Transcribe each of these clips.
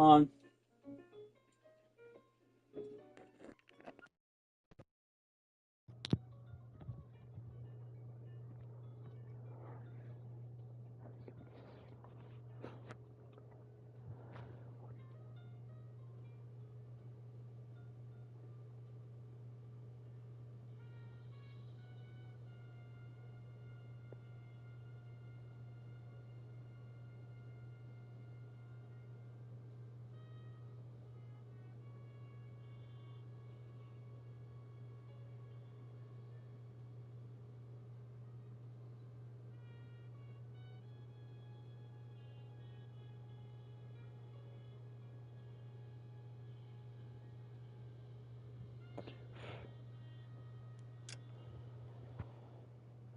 on.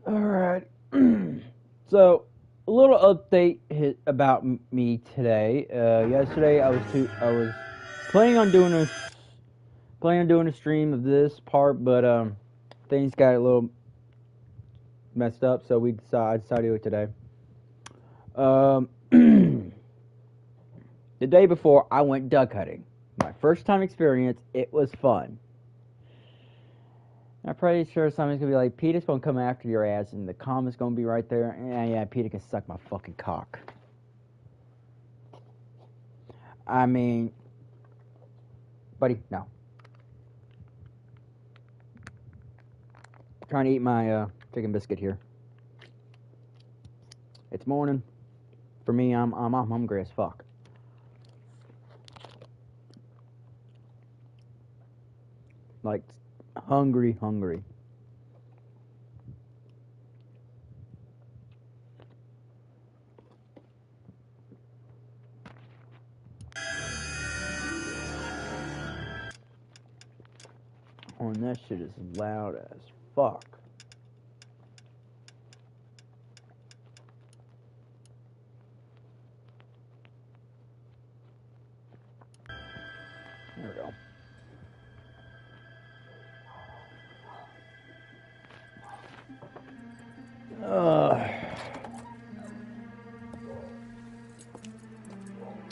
All right. So, a little update about me today. Yesterday, I was planning on doing a stream of this part, but things got a little messed up, so I decided to do it today. The day before, I went duck hunting. My first time experience. It was fun. I'm pretty sure somebody's gonna be like, Peter's gonna come after your ass, and the comment's gonna be right there. Yeah, Peter can suck my fucking cock. I mean, buddy, no. I'm trying to eat my chicken biscuit here. It's morning. For me, I'm hungry as fuck. Like, hungry. Oh, and that shit is loud as fuck. There we go.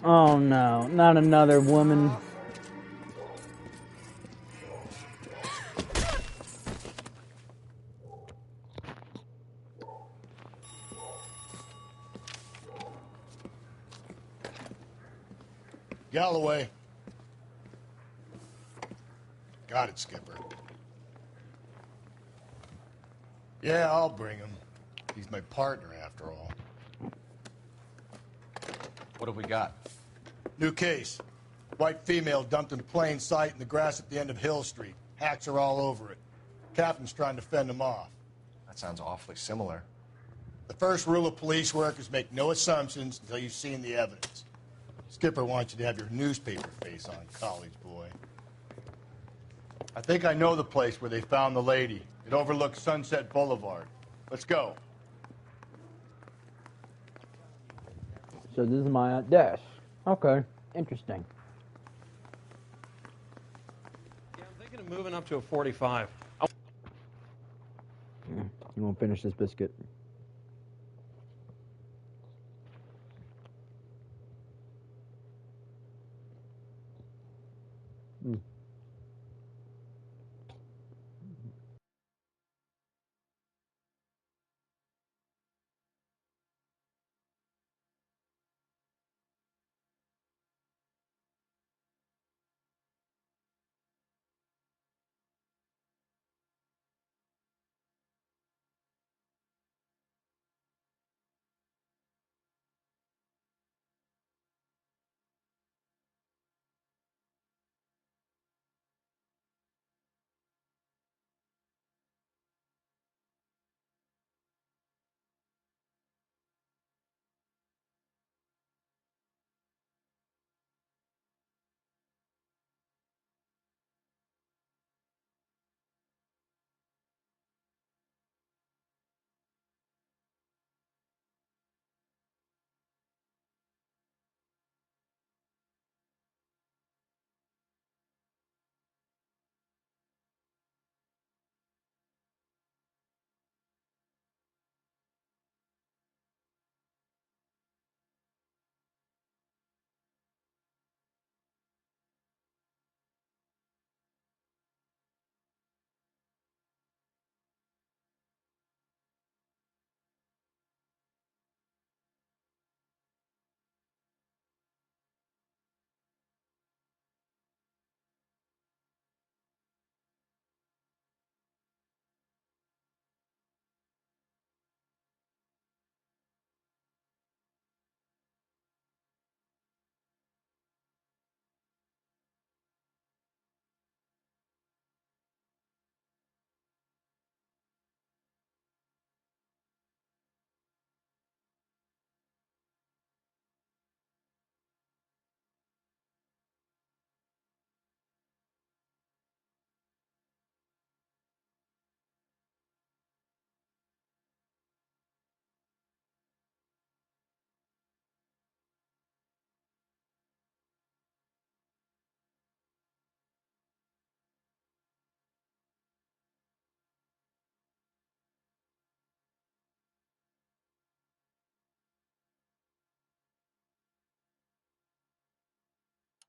Oh no, not another woman. Galloway. Got it, Skipper. Yeah, I'll bring him. He's my partner, after all. What have we got? New case. White female dumped in plain sight in the grass at the end of Hill Street. Hacks are all over it. Captain's trying to fend them off. That sounds awfully similar. The first rule of police work is make no assumptions until you've seen the evidence. Skipper wants you to have your newspaper face on, college boy. I think I know the place where they found the lady. It overlooks Sunset Boulevard. Let's go. So this is my desk. Okay, interesting. Yeah, I'm thinking of moving up to a 45. You won't finish this biscuit.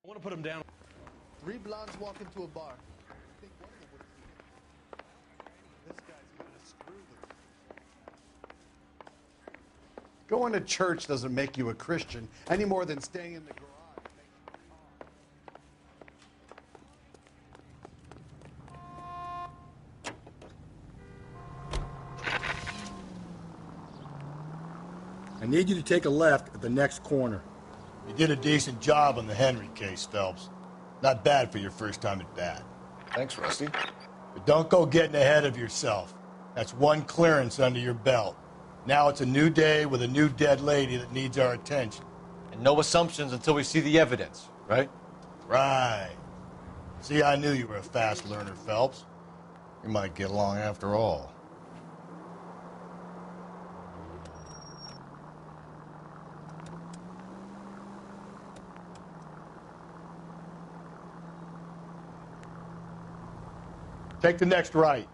I want to put him down. 3 blondes walk into a bar. I think one of them would have. This guy's gonna screw them. Going to church doesn't make you a Christian any more than staying in the garage makes you a car. I need you to take a left at the next corner. You did a decent job on the Henry case, Phelps. Not bad for your first time at bat. Thanks, Rusty. But don't go getting ahead of yourself. That's one clearance under your belt. Now it's a new day with a new dead lady that needs our attention. And no assumptions until we see the evidence, right? Right. See, I knew you were a fast learner, Phelps. We might get along after all. Take the next right.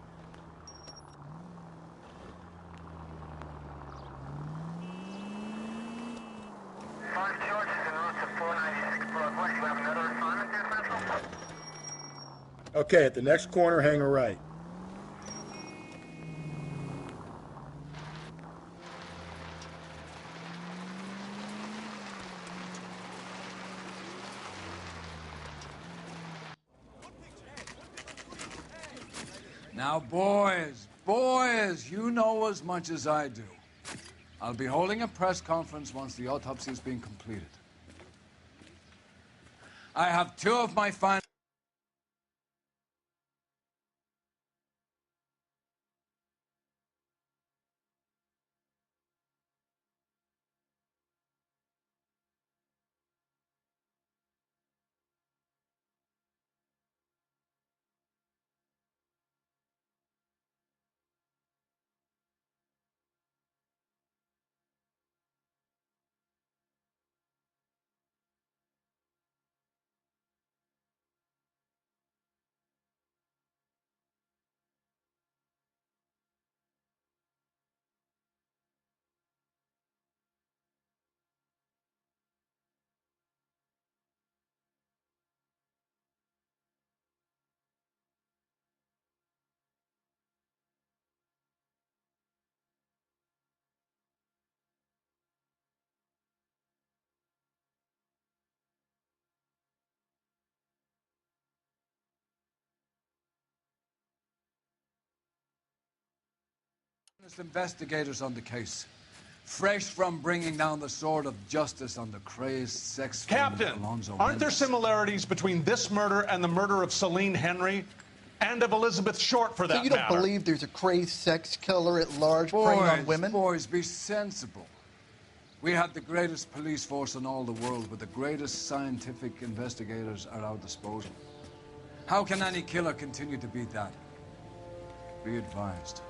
Okay, at the next corner, hang a right. Now, boys, you know as much as I do. I'll be holding a press conference once the autopsy has been completed. I have 2 of my final... investigators on the case. Fresh from bringing down the sword of justice on the crazed sex Captain, Alonzo aren't there Mendes. similarities between this murder and the murder of Celine Henry and of Elizabeth Short, for that So you don't matter? believe there's a crazed sex killer at large preying on women? Boys, be sensible. We have the greatest police force in all the world, with the greatest scientific investigators at our disposal. How can any killer continue to beat that? Be advised.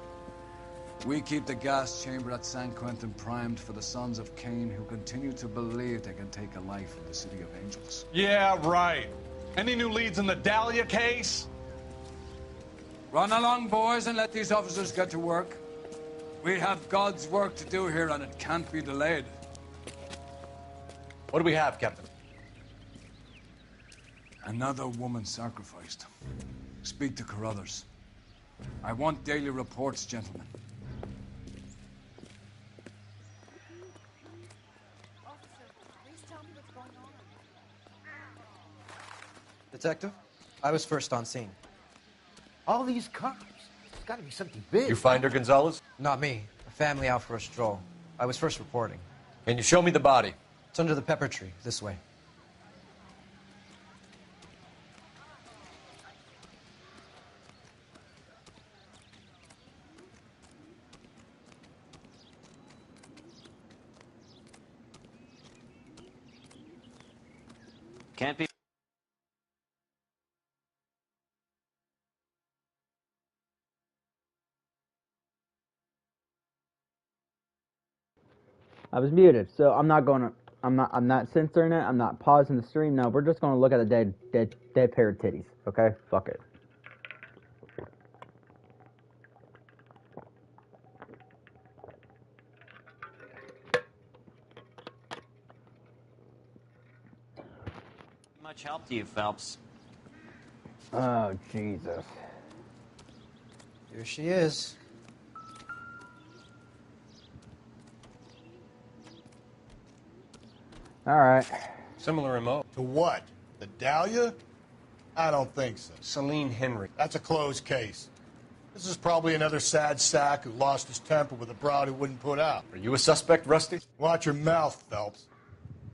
We keep the gas chamber at San Quentin primed for the sons of Cain who continue to believe they can take a life in the City of Angels. Yeah, right. Any new leads in the Dahlia case? Run along, boys, and let these officers get to work. We have God's work to do here, and it can't be delayed. What do we have, Captain? Another woman sacrificed. Speak to Carruthers. I want daily reports, gentlemen. Detective, I was first on scene. All these cars. It's got to be something big. You find her, Gonzalez? Not me. A family out for a stroll. I was first reporting. Can you show me the body? It's under the pepper tree, this way. Can't be. I was muted, so I'm not censoring it. I'm not pausing the stream. No, we're just gonna look at a dead pair of titties. Okay, fuck it. Much help to you, Phelps. Oh, Jesus. Here she is. All right. Similar MO. To what? The Dahlia? I don't think so. Celine Henry. That's a closed case. This is probably another sad sack who lost his temper with a broad who wouldn't put out. Are you a suspect, Rusty? Watch your mouth, Phelps.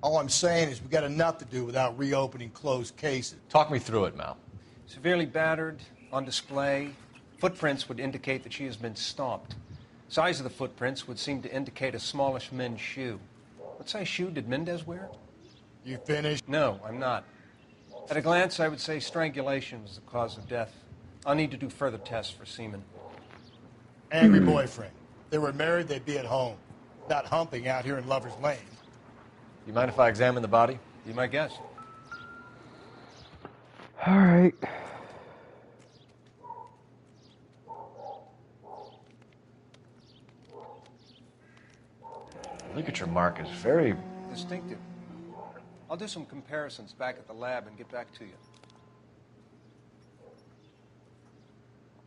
All I'm saying is we got enough to do without reopening closed cases. Talk me through it, Mal. Severely battered, on display. Footprints would indicate that she has been stomped. Size of the footprints would seem to indicate a smallish men's shoe. What size shoe did Mendez wear? You finished? No, I'm not. At a glance, I would say strangulation was the cause of death. I'll need to do further tests for semen. Angry boyfriend. If they were married, they'd be at home. Not humping out here in Lover's Lane. You mind if I examine the body? Be my guest. All right. Ligature mark is very... Distinctive. I'll do some comparisons back at the lab and get back to you.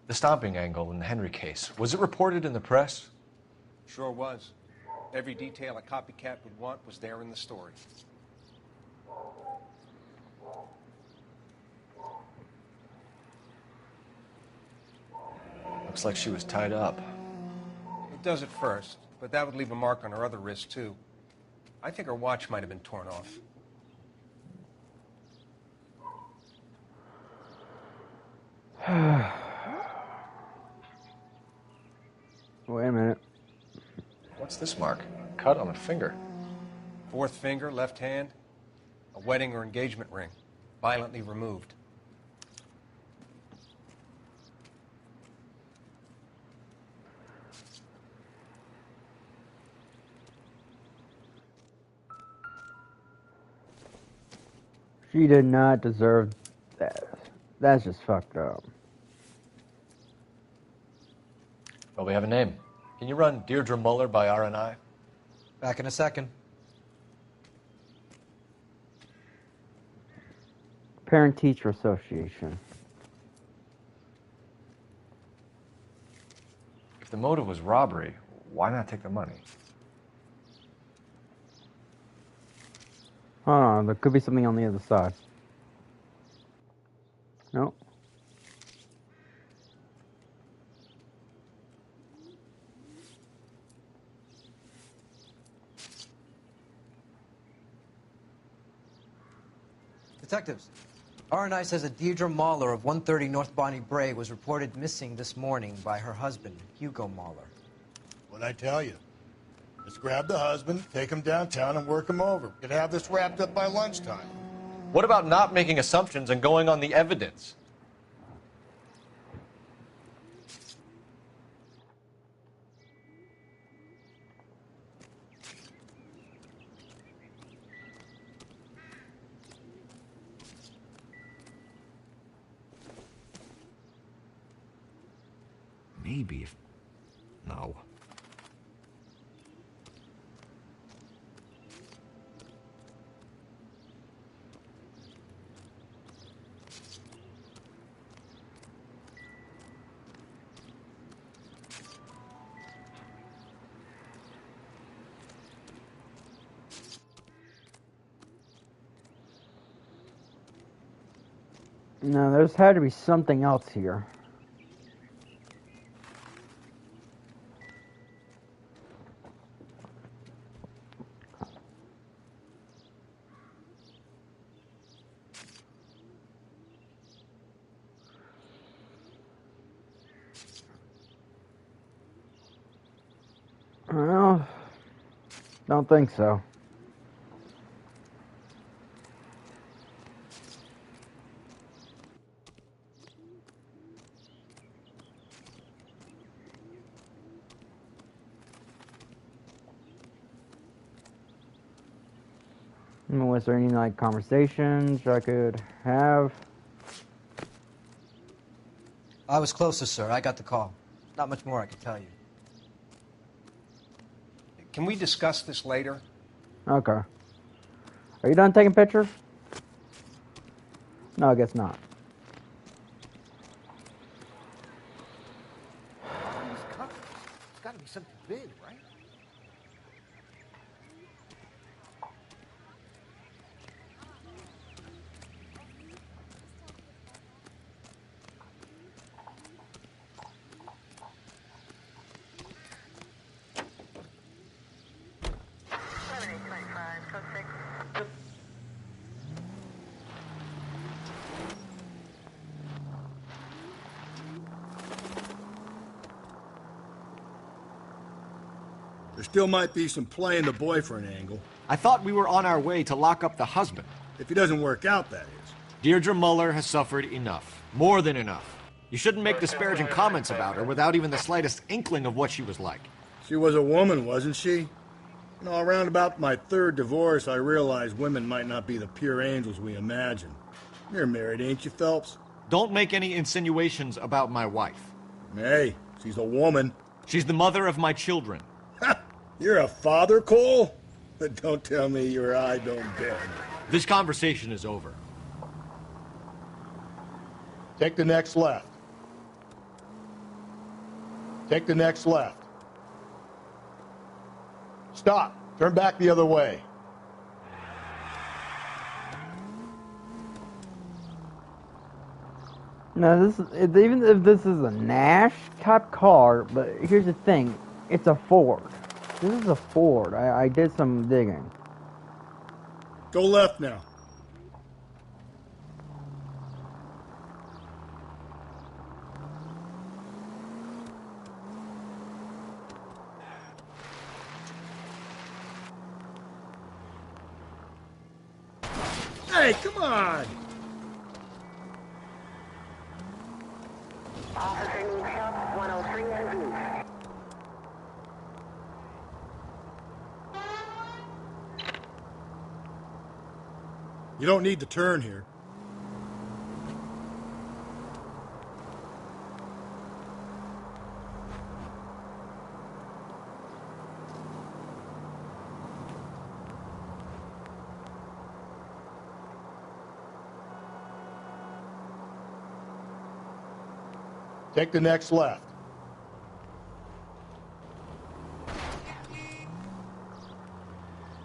The stomping angle in the Henry case, was it reported in the press? Sure was. Every detail a copycat would want was there in the story. Looks like she was tied up. It does at first, but that would leave a mark on her other wrist, too. I think her watch might have been torn off. Wait a minute. What's this mark? Cut on a finger. Fourth finger, left hand, a wedding or engagement ring, violently removed. She did not deserve that. That's just fucked up. Well, we have a name. Can you run Deirdre Muller by RNI? Back in a second. Parent-Teacher Association. If the motive was robbery, why not take the money? Hold on, there could be something on the other side. Nope. Detectives, RNI says that Deirdre Mahler of 130 North Bonnie Bray was reported missing this morning by her husband, Hugo Mahler. What'd I tell you? Let's grab the husband, take him downtown, and work him over. We could have this wrapped up by lunchtime. What about not making assumptions and going on the evidence? Maybe if... No. No, there's had to be something else here. Well, don't think so. Was there any like conversations I could have? I was closest, sir. I got the call. Not much more I can tell you. Can we discuss this later? Okay. Are you done taking pictures? No, I guess not. All these cars. It's got to be something big, right? There still might be some play in the boyfriend angle. I thought we were on our way to lock up the husband. If he doesn't work out, that is. Deirdre Muller has suffered enough. More than enough. You shouldn't make disparaging comments about her without even the slightest inkling of what she was like. She was a woman, wasn't she? You know, around about my third divorce, I realized women might not be the pure angels we imagine. You're married, ain't you, Phelps? Don't make any insinuations about my wife. Hey, she's a woman. She's the mother of my children. Ha! You're a father, Cole? But don't tell me your eye don't bend. This conversation is over. Take the next left. Take the next left. Stop. Turn back the other way. Now, even if this is a Nash type car, but here's the thing, it's a Ford. This is a Ford. I did some digging. Go left now. Hey, come on! Officer needs help, 103 and East. You don't need to turn here. Take the next left.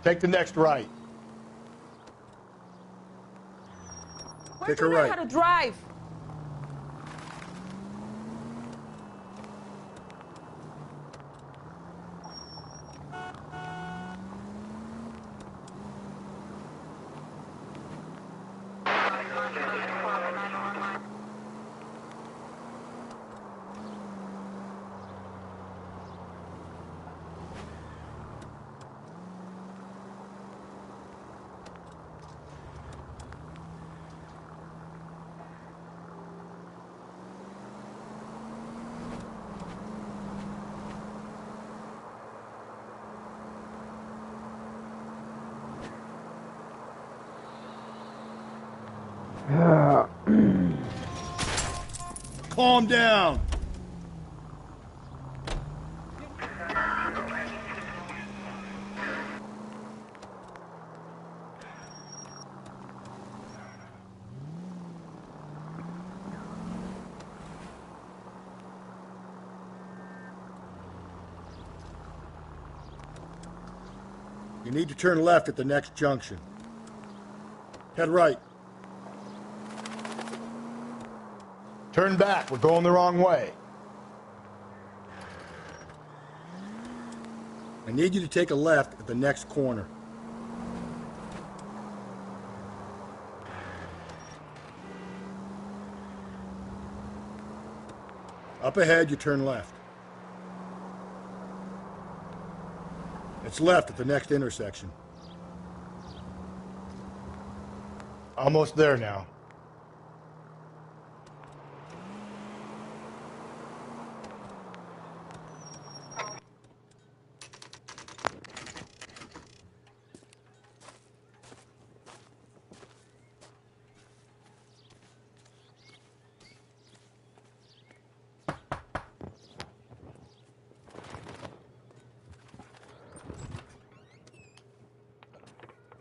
Take the next right. Take a right. How to drive? Calm down. You need to turn left at the next junction. Head right. Turn back. We're going the wrong way. I need you to take a left at the next corner. Up ahead, you turn left. It's left at the next intersection. Almost there now.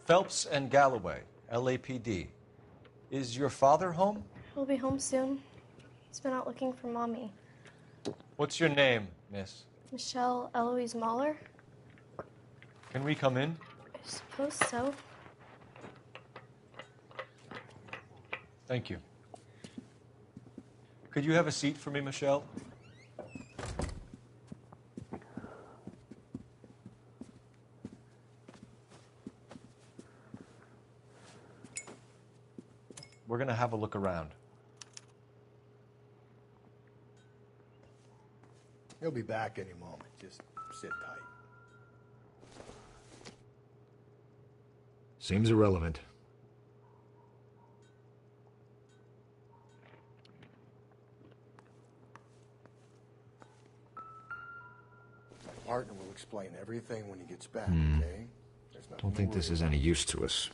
Phelps and Galloway, LAPD. Is your father home? He'll be home soon. He's been out looking for Mommy. What's your name, miss? Michelle Eloise Mahler? Can we come in? I suppose so. Thank you. Could you have a seat for me, Michelle? We're going to have a look around. He'll be back any moment. Just sit tight. Seems irrelevant. My partner will explain everything when he gets back, Hmm. okay? There's nothing Don't think to this worry is any use to us.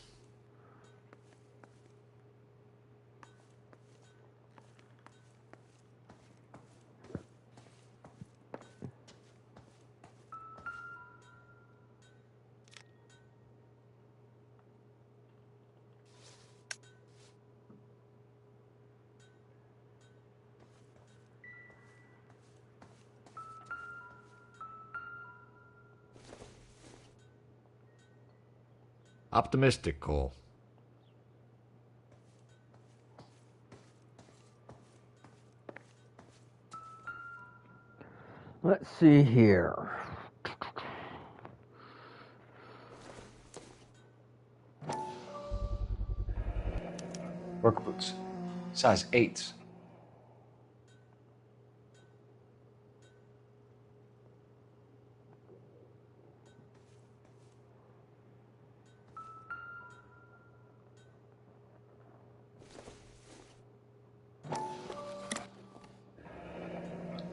Optimistic, Cole. Let's see here. Work boots. Size 8s.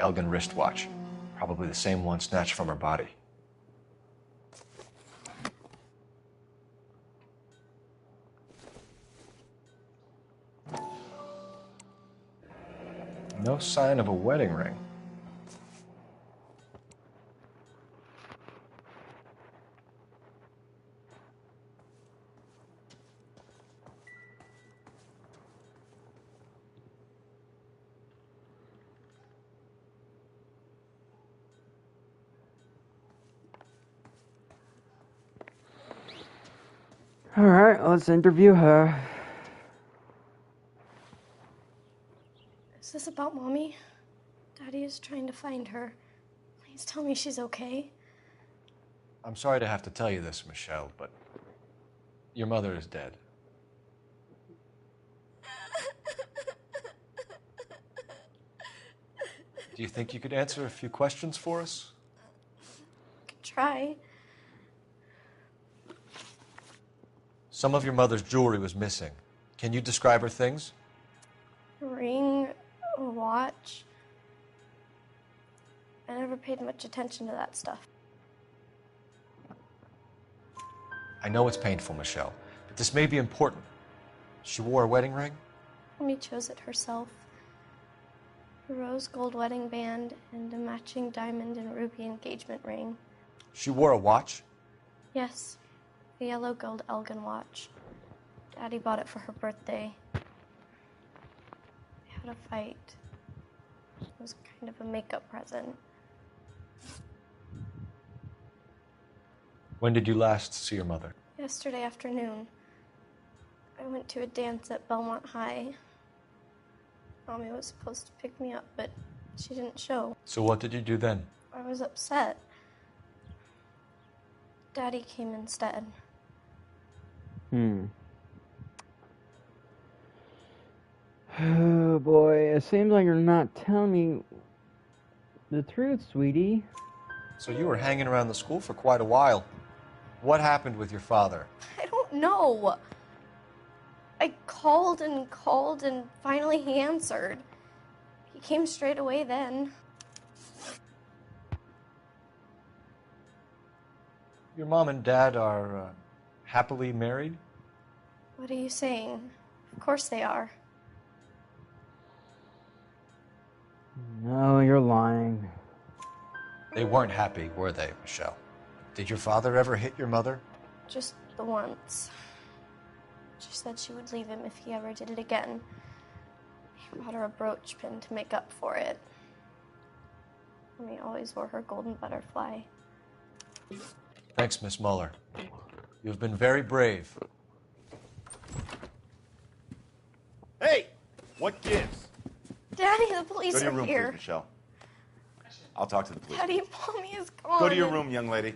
Elgin wristwatch. Probably the same one snatched from her body. No sign of a wedding ring. All right, let's interview her. Is this about Mommy? Daddy is trying to find her. Please tell me she's okay. I'm sorry to have to tell you this, Michelle, but your mother is dead. Do you think you could answer a few questions for us? Could try. Some of your mother's jewelry was missing. Can you describe her things? A ring, a watch. I never paid much attention to that stuff. I know it's painful, Michelle, but this may be important. She wore a wedding ring? Mommy chose it herself. A rose gold wedding band and a matching diamond and ruby engagement ring. She wore a watch? Yes, a yellow gold Elgin watch. Daddy bought it for her birthday. We had a fight. It was kind of a makeup present. When did you last see your mother? Yesterday afternoon, I went to a dance at Belmont High. Mommy was supposed to pick me up, but she didn't show. So what did you do then? I was upset. Daddy came instead. Oh boy, it seems like you're not telling me the truth, sweetie. So you were hanging around the school for quite a while. What happened with your father? I don't know. I called and finally he answered. He came straight away then. Your mom and dad are happily married? What are you saying? Of course they are. No, you're lying. They weren't happy, were they, Michelle? Did your father ever hit your mother? Just the once. She said she would leave him if he ever did it again. He bought her a brooch pin to make up for it. And he always wore her golden butterfly. Thanks, Miss Muller. You've been very brave. Hey! What gives? Daddy, the police Go to your are room, here. please, Michelle. I'll talk to the police. Daddy, Mommy is gone. Go to your room, young lady.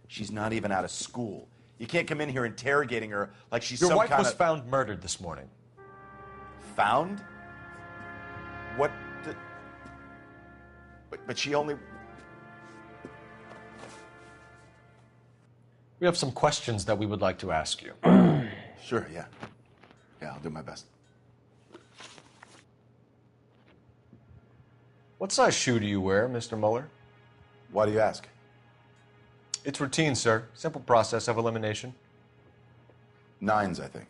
She's not even out of school. You can't come in here interrogating her like she's Your some wife kind was of... found murdered this morning. Found? What the... But she only... We have some questions that we would like to ask you. Sure, yeah. Yeah, I'll do my best. What size shoe do you wear, Mr. Muller? Why do you ask? It's routine, sir. Simple process of elimination. 9s, I think.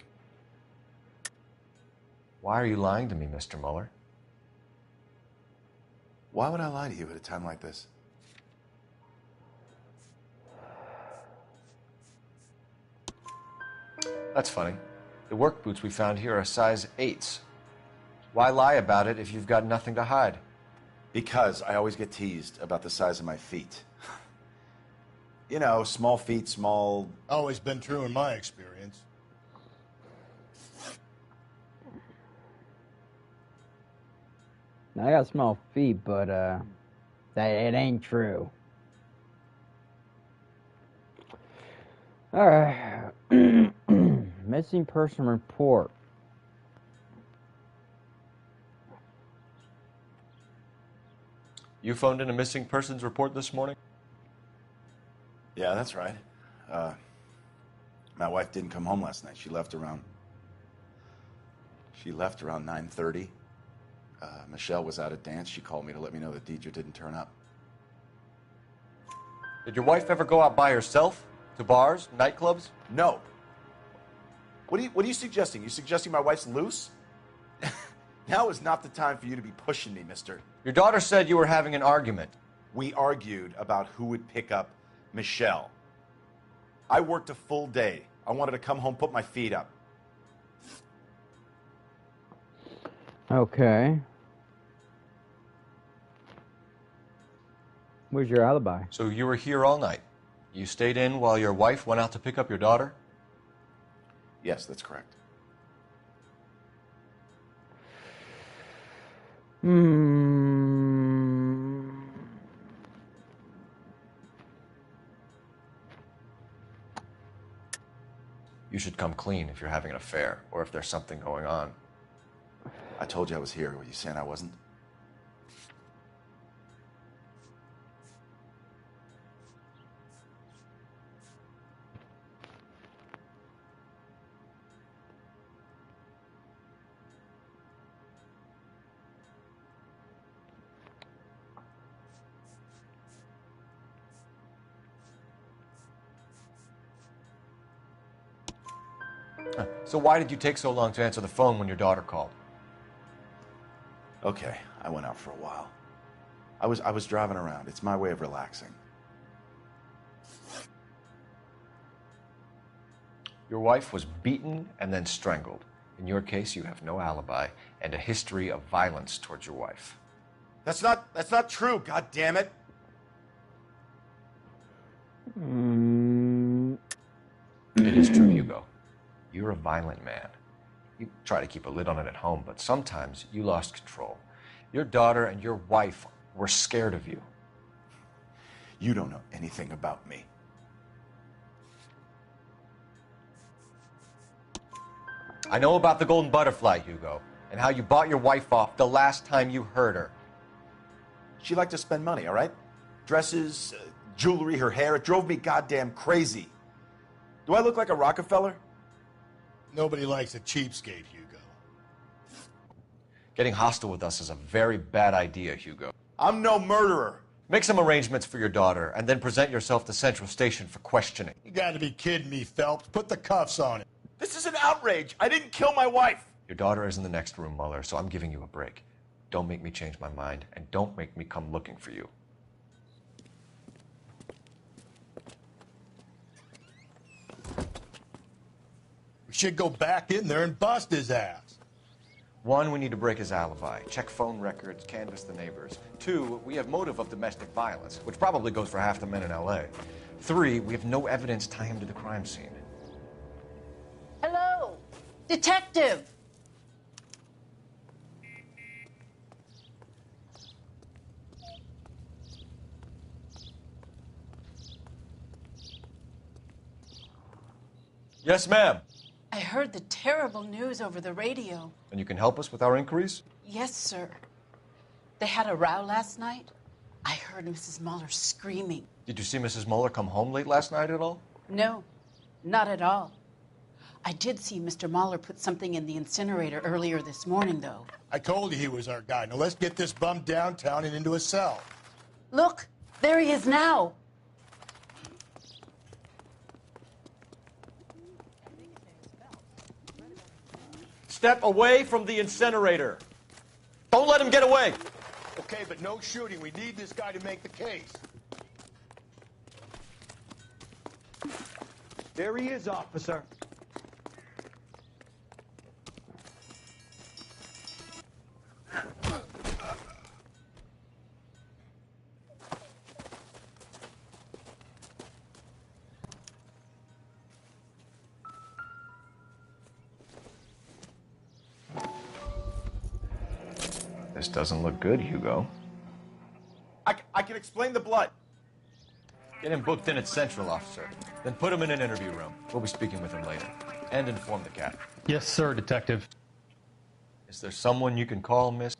Why are you lying to me, Mr. Muller? Why would I lie to you at a time like this? That's funny. The work boots we found here are size 8s. Why lie about it if you've got nothing to hide? Because I always get teased about the size of my feet. You know, small feet, small... Always been true in my experience. I got small feet, but that it ain't true. All right. Missing person report. You phoned in a missing persons report this morning? Yeah, that's right. My wife didn't come home last night. She left around 9:30. Michelle was out at dance. She called me to let me know that Deidre didn't turn up. Did your wife ever go out by herself? To bars, nightclubs? No. What are you suggesting? You suggesting my wife's loose? Now is not the time for you to be pushing me, mister. Your daughter said you were having an argument. We argued about who would pick up Michelle. I worked a full day. I wanted to come home, put my feet up. Okay. Where's your alibi? So you were here all night. You stayed in while your wife went out to pick up your daughter? Yes, that's correct. You should come clean if you're having an affair or if there's something going on. I told you I was here. Were you saying I wasn't? So why did you take so long to answer the phone when your daughter called? Okay, I went out for a while. I was driving around. It's my way of relaxing. Your wife was beaten and then strangled. In your case, you have no alibi and a history of violence towards your wife. That's not true, god damn it. It is true, Hugo. You're a violent man. You try to keep a lid on it at home, but sometimes you lost control. Your daughter and your wife were scared of you. You don't know anything about me. I know about the golden butterfly, Hugo, and how you bought your wife off the last time you heard her. She liked to spend money, all right? Dresses, jewelry, her hair. It drove me goddamn crazy. Do I look like a Rockefeller? Nobody likes a cheapskate, Hugo. Getting hostile with us is a very bad idea, Hugo. I'm no murderer. Make some arrangements for your daughter, and then present yourself to Central Station for questioning. You gotta be kidding me, Phelps. Put the cuffs on it. This is an outrage. I didn't kill my wife. Your daughter is in the next room, Muller, so I'm giving you a break. Don't make me change my mind, and don't make me come looking for you. We should go back in there and bust his ass. 1, we need to break his alibi. Check phone records, canvass the neighbors. 2, we have motive of domestic violence, which probably goes for half the men in L.A. 3, we have no evidence tying him to the crime scene. Hello, detective. Yes, ma'am. I heard the terrible news over the radio. And you can help us with our inquiries? Yes, sir. They had a row last night. I heard Mrs. Muller screaming. Did you see Mrs. Muller come home late last night at all? No, not at all. I did see Mr. Muller put something in the incinerator earlier this morning, though. I told you he was our guy. Now let's get this bum downtown and into a cell. Look, there he is now. Step away from the incinerator. Don't let him get away. Okay, but no shooting. We need this guy to make the case. There he is, officer. This doesn't look good, Hugo. I can explain the blood. Get him booked in at Central, officer. Then put him in an interview room. We'll be speaking with him later. And inform the cat. Yes, sir, Detective. Is there someone you can call, miss?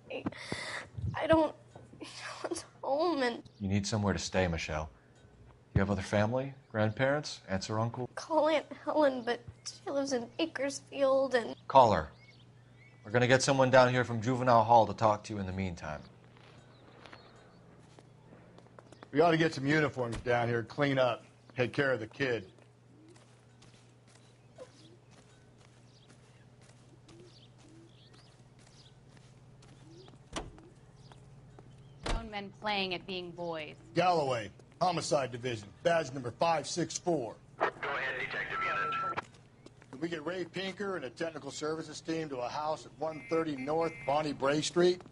I don't... No one's home and... You need somewhere to stay, Michelle. You have other family? Grandparents? Aunts or uncle? Call Aunt Helen, but she lives in Bakersfield and... Call her. We're gonna get someone down here from Juvenile Hall to talk to you in the meantime. We ought to get some uniforms down here, clean up, take care of the kid. Grown men playing at being boys. Galloway, Homicide Division, badge number 564. Go ahead, Detective Unit. Can we get Ray Pinker and a technical services team to a house at 130 North Bonnie Bray Street?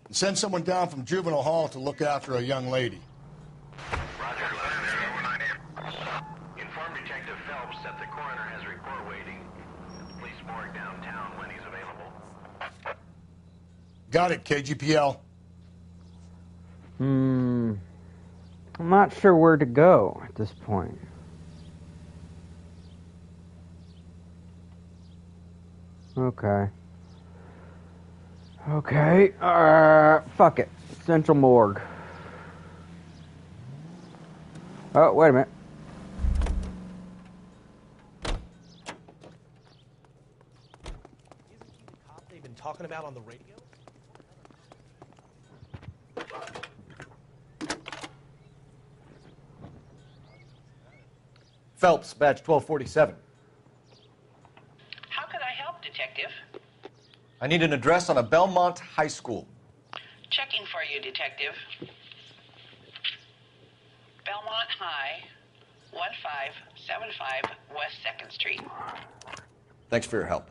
And send someone down from Juvenile Hall to look after a young lady. Roger, inform Detective Phelps that the coroner has a report waiting at the police morgue downtown when he's available. Got it, KGPL. I'm not sure where to go at this point. Okay. Fuck it. Central Morgue. Oh, wait a minute. Isn't he the cop they've been talking about on the radio? Phelps, badge 1247. How can I help, Detective? I need an address on a Belmont High School. Checking for you, Detective. Belmont High, 1575 West 2nd Street. Thanks for your help.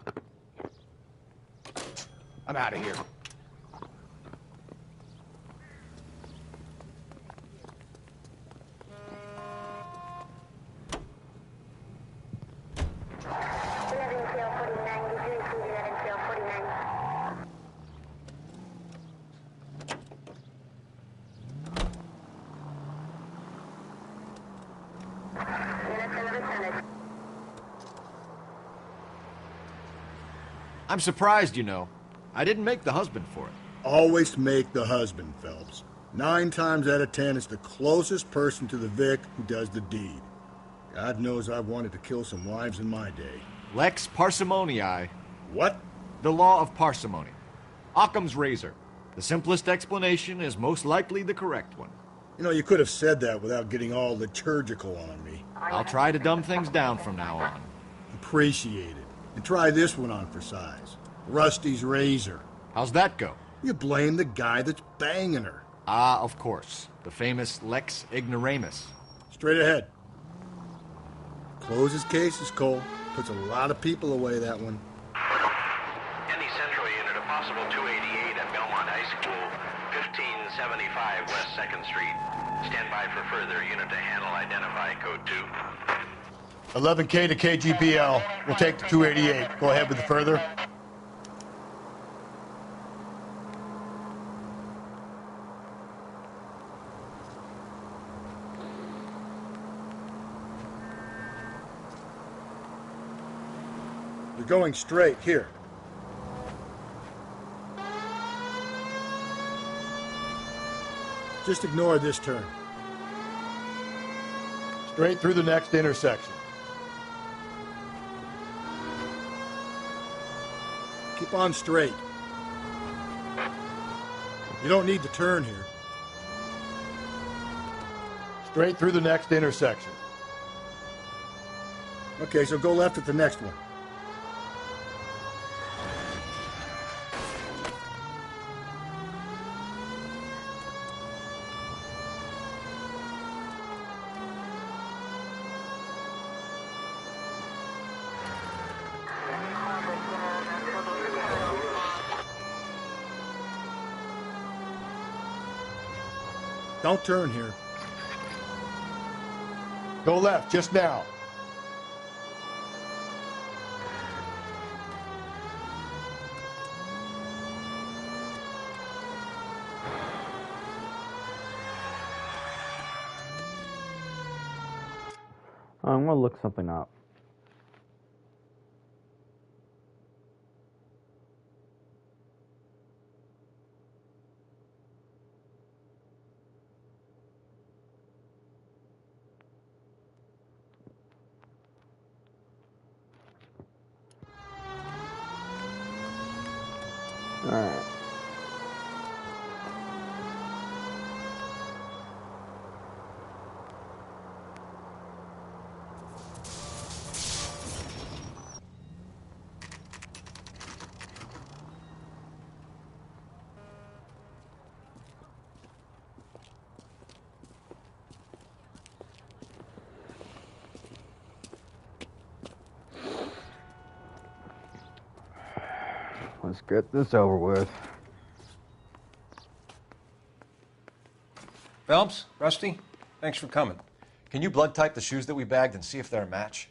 I'm out of here. I'm surprised, you know. I didn't make the husband for it. Always make the husband, Phelps. 9 times out of 10, it's the closest person to the Vic who does the deed. God knows I've wanted to kill some wives in my day. Lex parsimoniae. What? The law of parsimony. Occam's razor. The simplest explanation is most likely the correct one. You know, you could have said that without getting all liturgical on me. I'll try to dumb things down from now on. Appreciate it. And try this one on for size. Rusty's razor. How's that go? You blame the guy that's banging her. Ah, of course. The famous Lex ignoramus. Straight ahead. Close his cases, Cole. Puts a lot of people away, that one. Any Central unit, a possible 288 at Belmont High School, 1575 West 2nd Street. Stand by for further unit to handle. Identify code 2. 11K to KGPL. We'll take the 288. Go ahead with the further. You're going straight here. Just ignore this turn. Straight through the next intersection. Keep on straight. You don't need to turn here. Straight through the next intersection. Okay, so go left at the next one. Don't turn here. Go left, just now. I'm gonna look something up. Alright. Let's get this over with. Phelps, Rusty, thanks for coming. Can you blood type the shoes that we bagged and see if they're a match?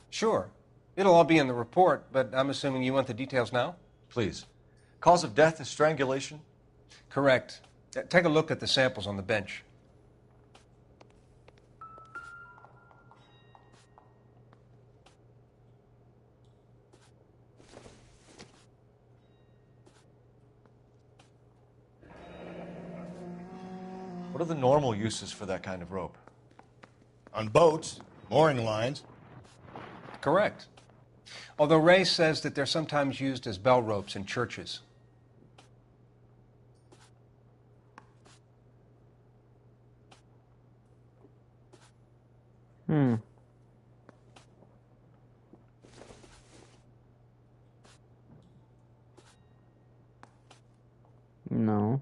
Sure. It'll all be in the report, but I'm assuming you want the details now? Please. Cause of death is strangulation? Correct. Take a look at the samples on the bench. What are the normal uses for that kind of rope? On boats, mooring lines. Correct. Although Ray says that they're sometimes used as bell ropes in churches. No.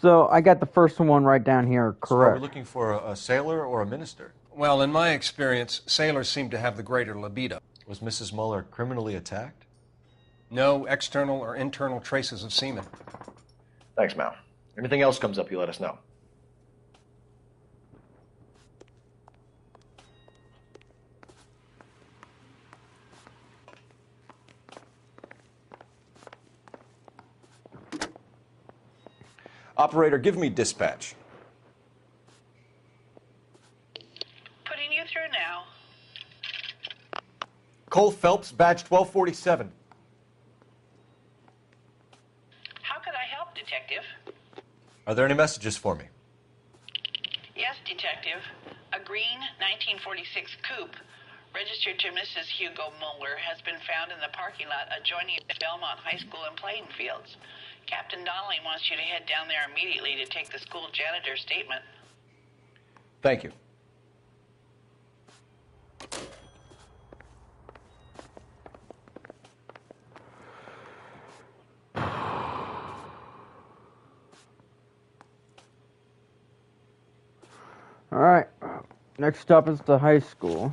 So I got the first one right down here, So are correct. we looking for a sailor or a minister? Well, in my experience, sailors seem to have the greater libido. Was Mrs. Muller criminally attacked? No external or internal traces of semen. Thanks, Mal. Anything else comes up, you let us know. Operator, give me dispatch. Putting you through now. Cole Phelps, badge 1247. How could I help, Detective? Are there any messages for me? Yes, Detective. A green 1946 coupe, registered to Mrs. Hugo Muller, has been found in the parking lot adjoining the Belmont High School and playing fields. Captain Donnelly wants you to head down there immediately to take the school janitor's statement. Thank you. Alright, next stop is the high school.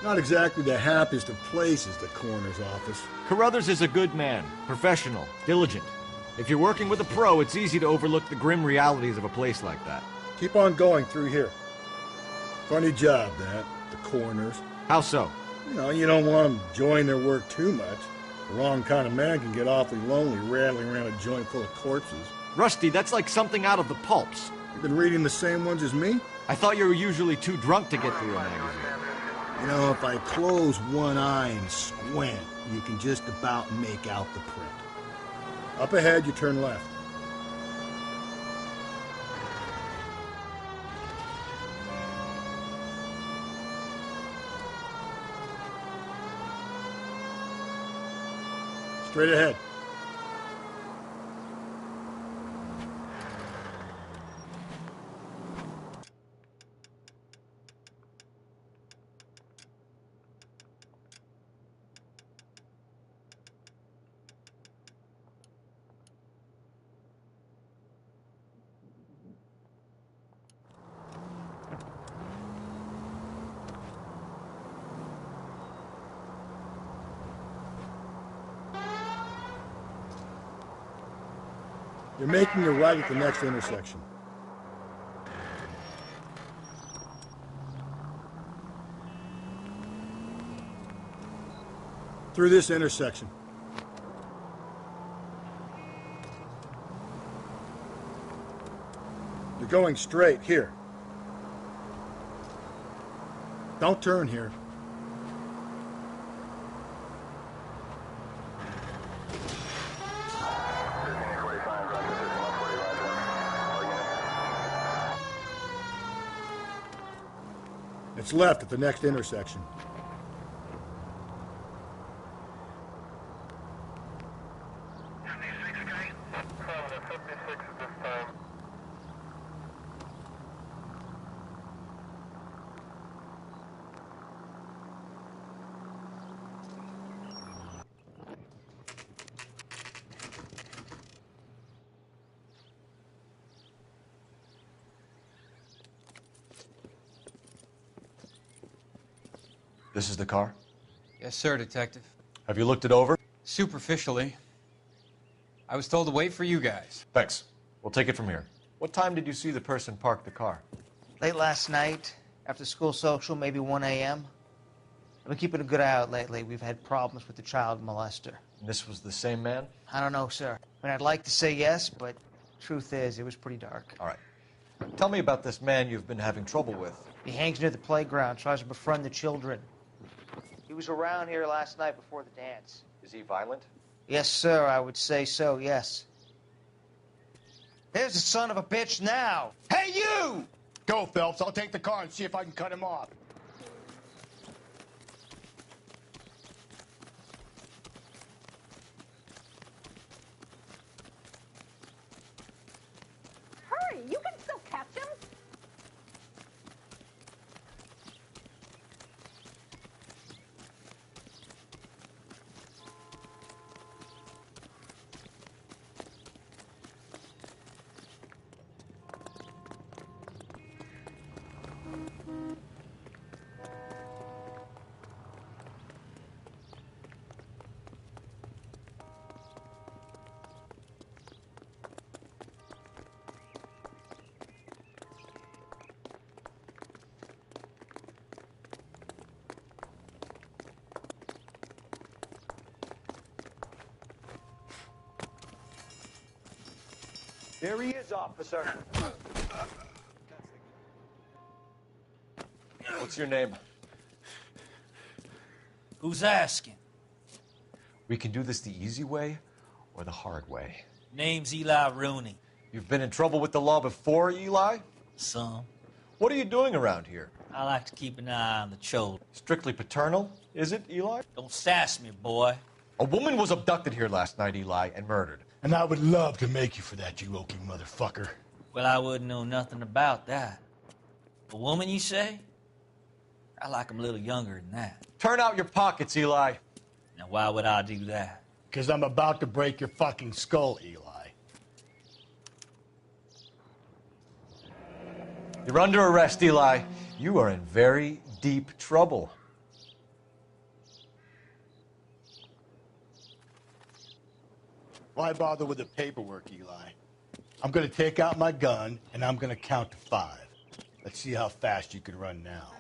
Not exactly the happiest of places, the coroner's office. Carruthers is a good man, professional, diligent. If you're working with a pro, it's easy to overlook the grim realities of a place like that. Keep on going through here. Funny job, that, the coroner's. How so? You don't want them enjoying their work too much. The wrong kind of man can get awfully lonely rattling around a joint full of corpses. Rusty, that's like something out of the pulps. You've been reading the same ones as me? I thought you were usually too drunk to get through a magazine. If I close one eye and squint, you can just about make out the print. Up ahead, you turn left. Straight ahead. You're making a right at the next intersection. Through this intersection. You're going straight here. Don't turn here. It's left at the next intersection. This is the car? Yes, sir, Detective. Have you looked it over? Superficially. I was told to wait for you guys. Thanks. We'll take it from here. What time did you see the person park the car? Late last night, after school social, maybe 1 a.m. I've been keeping a good eye out lately. We've had problems with the child molester. And this was the same man? I don't know, sir. I mean, I'd like to say yes, but truth is, it was pretty dark. All right. Tell me about this man you've been having trouble with. He hangs near the playground, tries to befriend the children. He was around here last night before the dance. Is he violent? Yes, sir, I would say so, yes. There's the son of a bitch now. Hey, you! Go, Phelps. I'll take the car and see if I can cut him off. Hurry! You can still catch him! There he is, officer. What's your name? Who's asking? We can do this the easy way or the hard way. Name's Eli Rooney. You've been in trouble with the law before, Eli? Some. What are you doing around here? I like to keep an eye on the children. Strictly paternal, is it, Eli? Don't sass me, boy. A woman was abducted here last night, Eli, and murdered. And I would love to make you for that, you oaky motherfucker. Well, I wouldn't know nothing about that. A woman, you say? I like 'em a little younger than that. Turn out your pockets, Eli. Now, why would I do that? Because I'm about to break your fucking skull, Eli. You're under arrest, Eli. You are in very deep trouble. Why bother with the paperwork, Eli? I'm going to take out my gun, and I'm going to count to 5. Let's see how fast you can run now.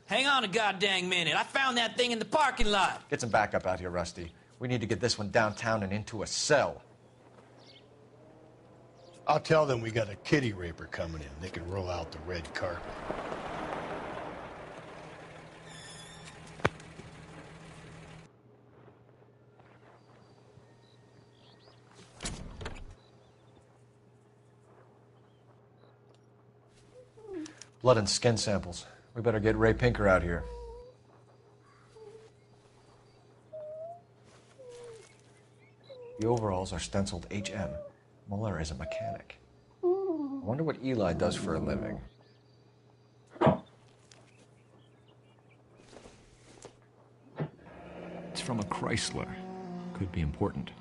Hang on a goddamn minute. I found that thing in the parking lot. Get some backup out here, Rusty. We need to get this one downtown and into a cell. I'll tell them we got a kitty raper coming in. They can roll out the red carpet. Blood and skin samples. We better get Ray Pinker out here. The overalls are stenciled HM. Muller is a mechanic. I wonder what Eli does for a living. It's from a Chrysler. Could be important.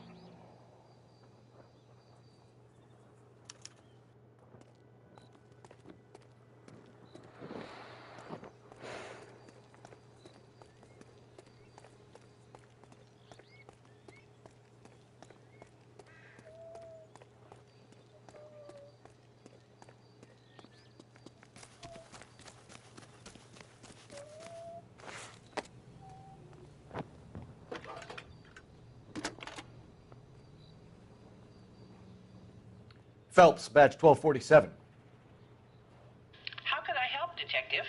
Phelps, badge 1247. How could I help, Detective?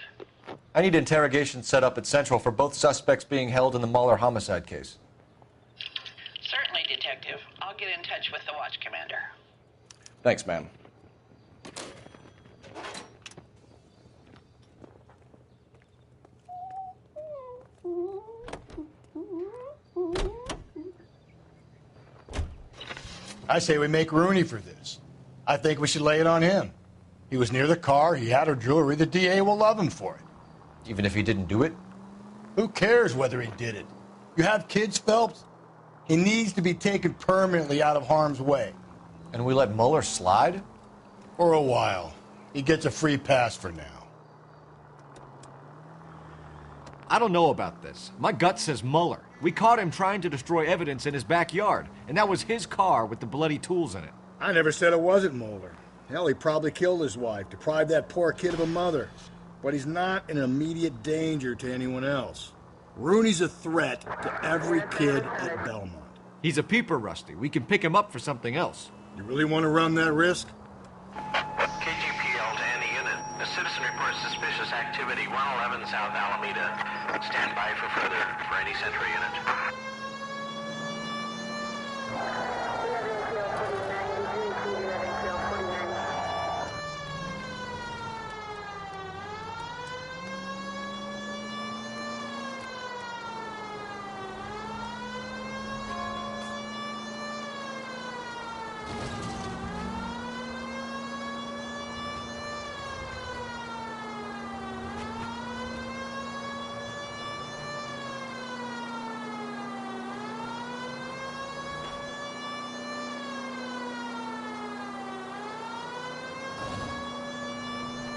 I need interrogation set up at Central for both suspects being held in the Muller homicide case. Certainly, Detective. I'll get in touch with the watch commander. Thanks, ma'am. I say we make Rooney for this. I think we should lay it on him. He was near the car, he had her jewelry, the DA will love him for it. Even if he didn't do it? Who cares whether he did it? You have kids, Phelps? He needs to be taken permanently out of harm's way. And we let Muller slide? For a while. He gets a free pass for now. I don't know about this. My gut says Muller. We caught him trying to destroy evidence in his backyard, and that was his car with the bloody tools in it. I never said it wasn't Mulder. Hell, he probably killed his wife, deprived that poor kid of a mother. But he's not an immediate danger to anyone else. Rooney's a threat to every kid at Belmont. He's a peeper, Rusty. We can pick him up for something else. You really want to run that risk? KGPL to any unit. A citizen reports suspicious activity 111 South Alameda. Stand by for further for any Central unit.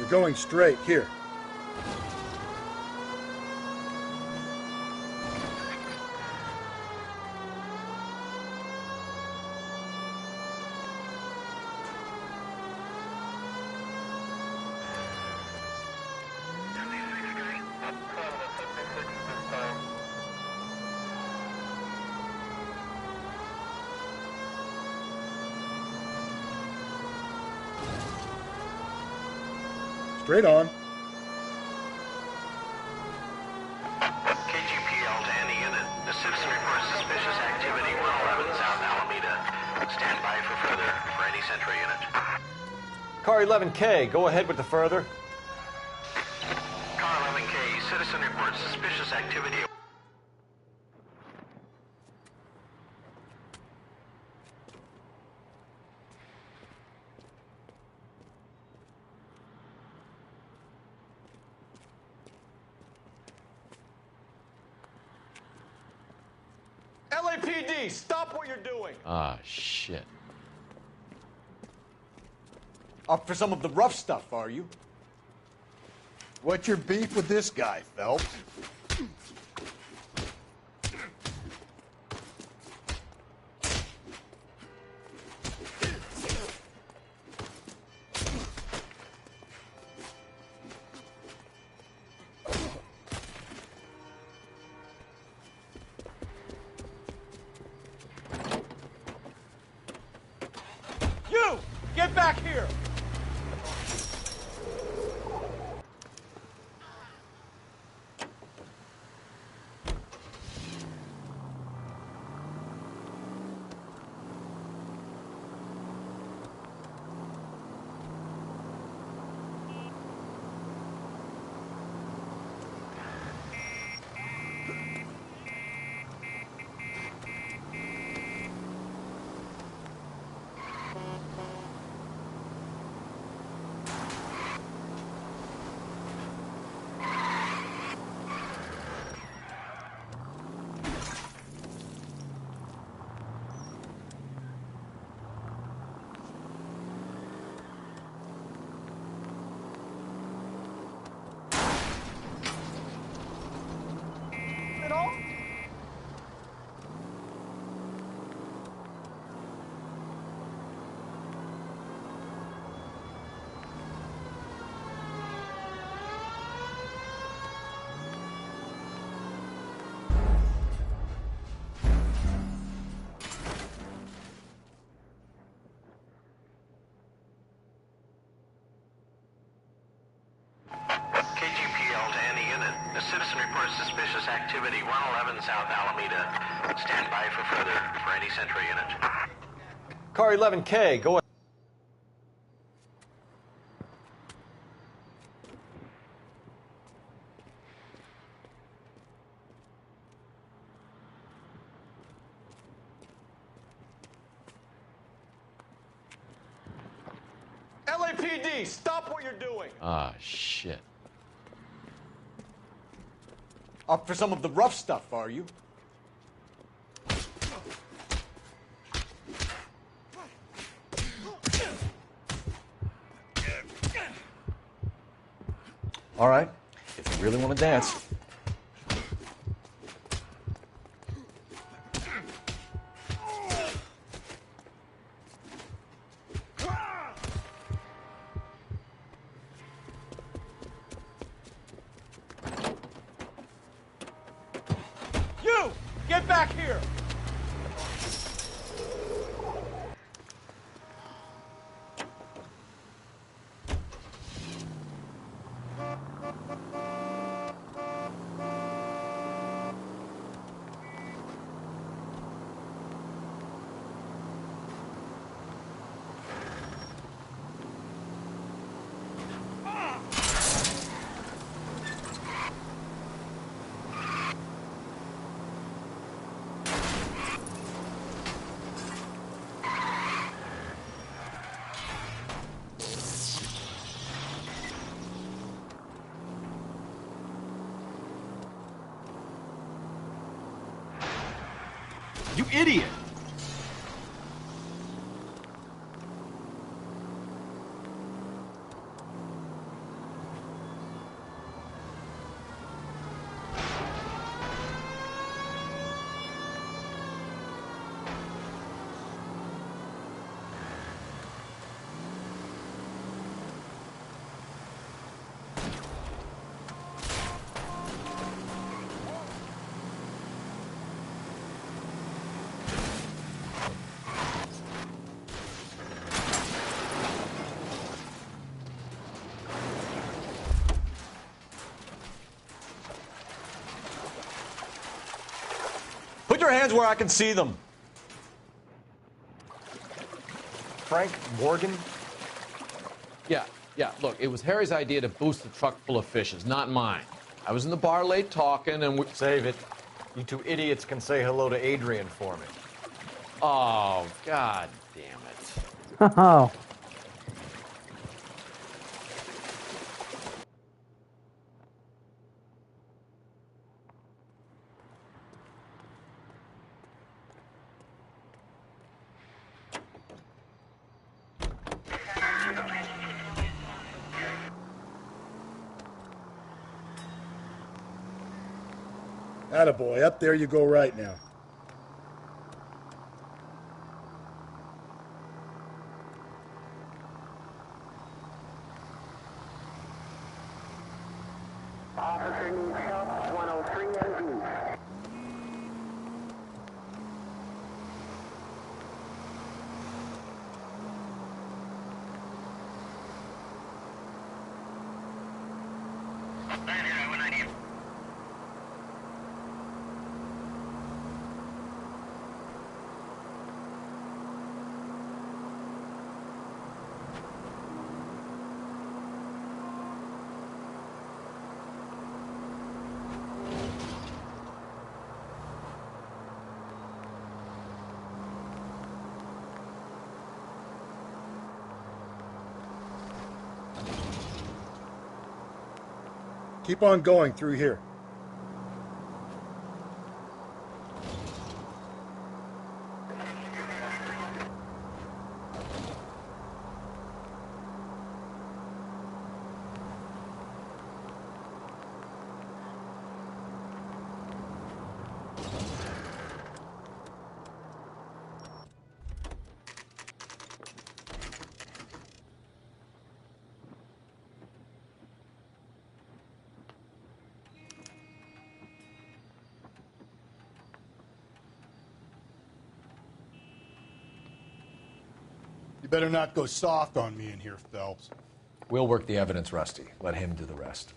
We're going straight. Here. Straight on. KGPL to any unit. The citizen reports suspicious activity 111 South Alameda. Stand by for further for any Central unit. Car 11K, go ahead with the further. citizen reports suspicious activity. LAPD, stop what you're doing. Ah, shit. Up for some of the rough stuff, are you? What's your beef with this guy, Phelps? You! Get back here! KGPL to any unit. A citizen reports suspicious activity 111 South Alameda. Stand by for further for any Central unit. Car 11K, go ahead. LAPD, stop what you're doing. Ah, shit. Up for some of the rough stuff, are you? All right, if you really want to dance. You! Get back here! You idiot! Put your hands where I can see them. Frank Morgan? Yeah, look, it was Harry's idea to boost the truck full of fishes, not mine. I was in the bar late talking, and Save it. You two idiots can say hello to Adrian for me. Oh, God damn it. Oh. Attaboy, up there you go right now. Officer needs help, 103 MD. Keep on going through here. You better not go soft on me in here, Phelps. We'll work the evidence, Rusty. Let him do the rest.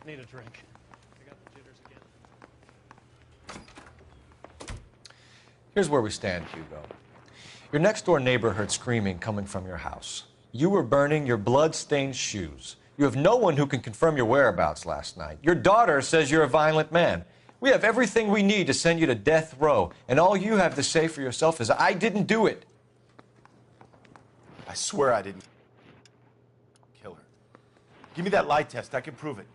Need a drink. I got the jitters again. Here's where we stand, Hugo. Your next-door neighbor heard screaming coming from your house. You were burning your blood-stained shoes. You have no one who can confirm your whereabouts last night. Your daughter says you're a violent man. We have everything we need to send you to death row, and all you have to say for yourself is, I didn't do it. I swear I didn't kill her. Give me that lie test. I can prove it.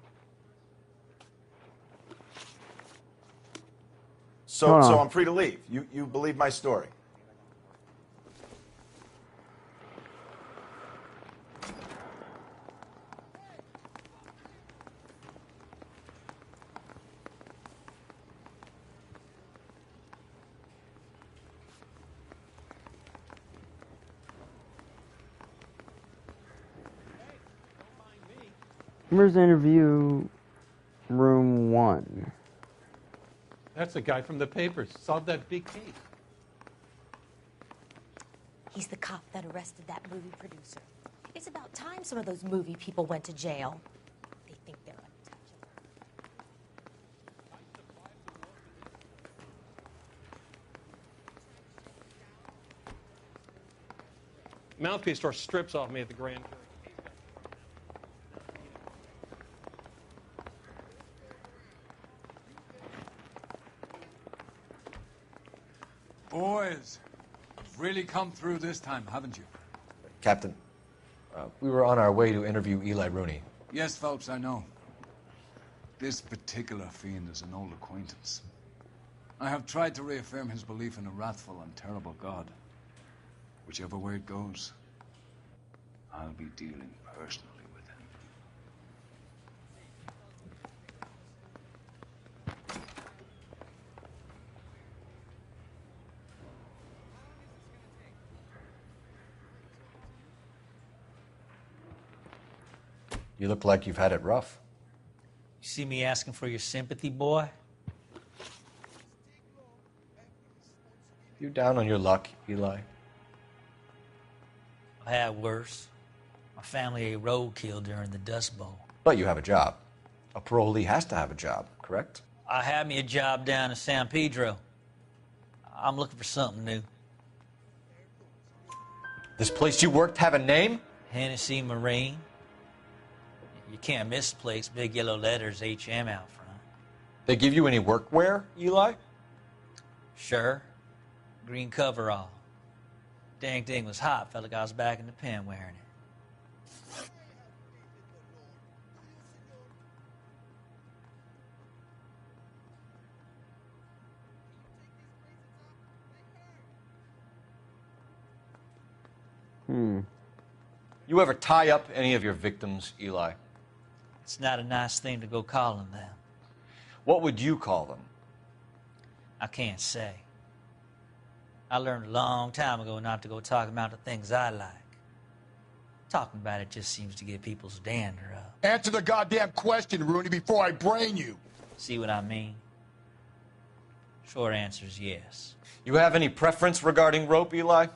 So I'm free to leave. You believe my story. Where's interview room 1? That's the guy from the papers. Solved that big case. He's the cop that arrested that movie producer. It's about time some of those movie people went to jail. They think they're untouchable. Mouthpiece tore strips off me at the grand jury. Boys, you've really come through this time, haven't you? Captain, we were on our way to interview Eli Rooney. Yes, Phelps, I know. This particular fiend is an old acquaintance. I have tried to reaffirm his belief in a wrathful and terrible God. Whichever way it goes, I'll be dealing personally with him. You look like you've had it rough. You see me asking for your sympathy, boy? You down on your luck, Eli? I've had worse. My family ate roadkill during the Dust Bowl. But you have a job. A parolee has to have a job, correct? I had me a job down in San Pedro. I'm looking for something new. This place you worked have a name? Hennessy Marine. You can't miss the place. Big yellow letters, HM out front. They give you any workwear, Eli? Sure. Green coverall. Dang thing was hot. Felt like I was back in the pen wearing it. You ever tie up any of your victims, Eli? It's not a nice thing to go calling them. What would you call them? I can't say. I learned a long time ago not to go talking about the things I like. Talking about it just seems to get people's dander up. Answer the goddamn question, Rooney, before I brain you. See what I mean? Short answer is yes. You have any preference regarding rope, Eli?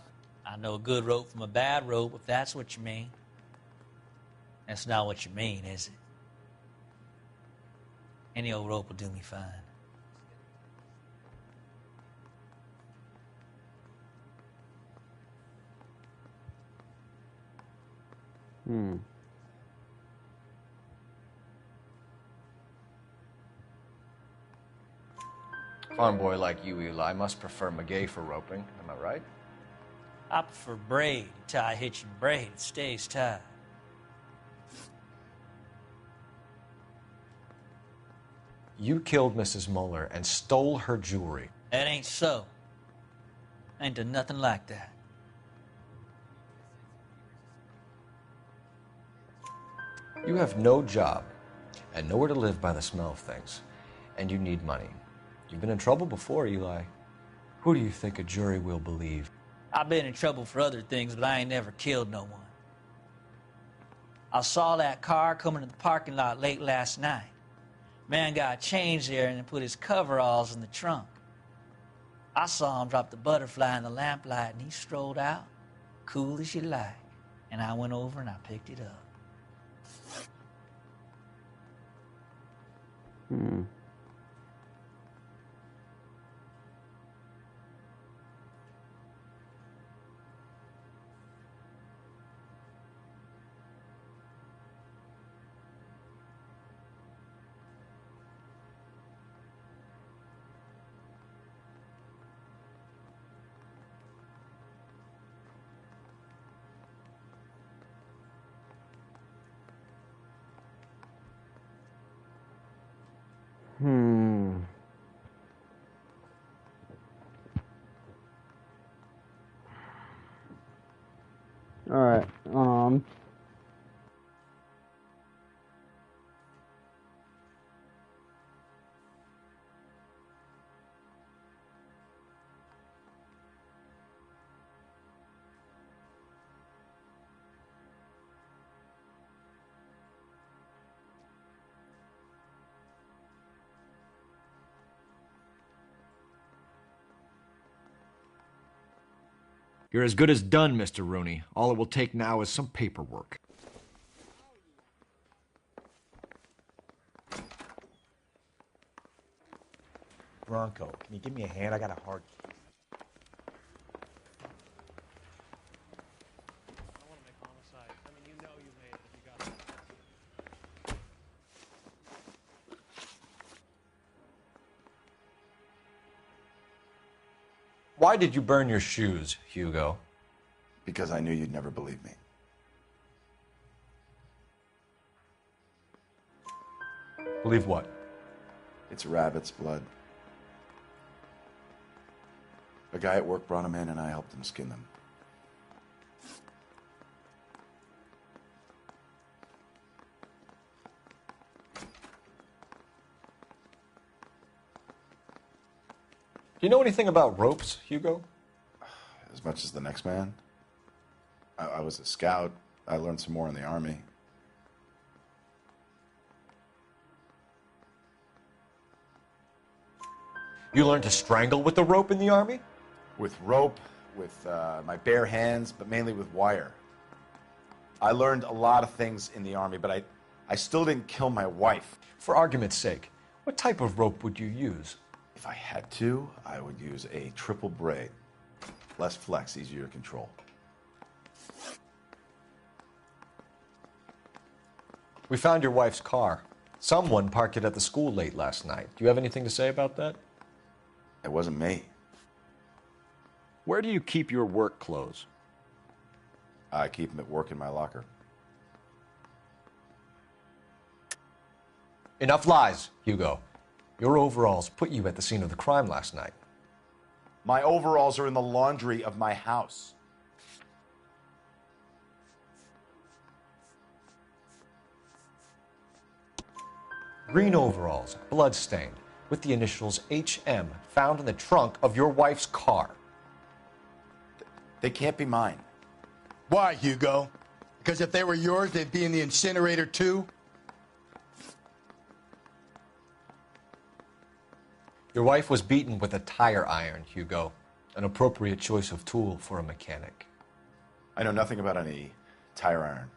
I know a good rope from a bad rope, if that's what you mean. That's not what you mean, is it? Any old rope will do me fine. Farm boy like you, Eli, must prefer Magay for roping. Am I right? I prefer braid. You tie a hitch and braid, it stays tied. You killed Mrs. Muller and stole her jewelry. That ain't so. I ain't done nothing like that. You have no job and nowhere to live by the smell of things, and you need money. You've been in trouble before, Eli. Who do you think a jury will believe? I've been in trouble for other things, but I ain't never killed no one. I saw that car coming to the parking lot late last night. Man got changed there and then put his coveralls in the trunk. I saw him drop the butterfly in the lamplight and he strolled out, cool as you like. And I went over and I picked it up. Alright, You're as good as done, Mr. Rooney. All it will take now is some paperwork. Bronco, can you give me a hand? I got a hard case. I want to make homicide. I mean, you know you made it if you got that. Why did you burn your shoes, Hugo? Because I knew you'd never believe me. Believe what? It's rabbit's blood. A guy at work brought him in and I helped him skin them. Do you know anything about ropes, Hugo? As much as the next man. I was a scout. I learned some more in the Army. You learned to strangle with the rope in the Army? With rope, with my bare hands, but mainly with wire. I learned a lot of things in the Army, but I still didn't kill my wife. For argument's sake, what type of rope would you use? If I had to, I would use a triple braid. Less flex, easier to control. We found your wife's car. Someone parked it at the school late last night. Do you have anything to say about that? It wasn't me. Where do you keep your work clothes? I keep them at work in my locker. Enough lies, Hugo. Your overalls put you at the scene of the crime last night. My overalls are in the laundry of my house. Green overalls, blood-stained, with the initials HM found in the trunk of your wife's car. They can't be mine. Why, Hugo? Because if they were yours, they'd be in the incinerator too? Your wife was beaten with a tire iron, Hugo. An appropriate choice of tool for a mechanic. I know nothing about any tire iron.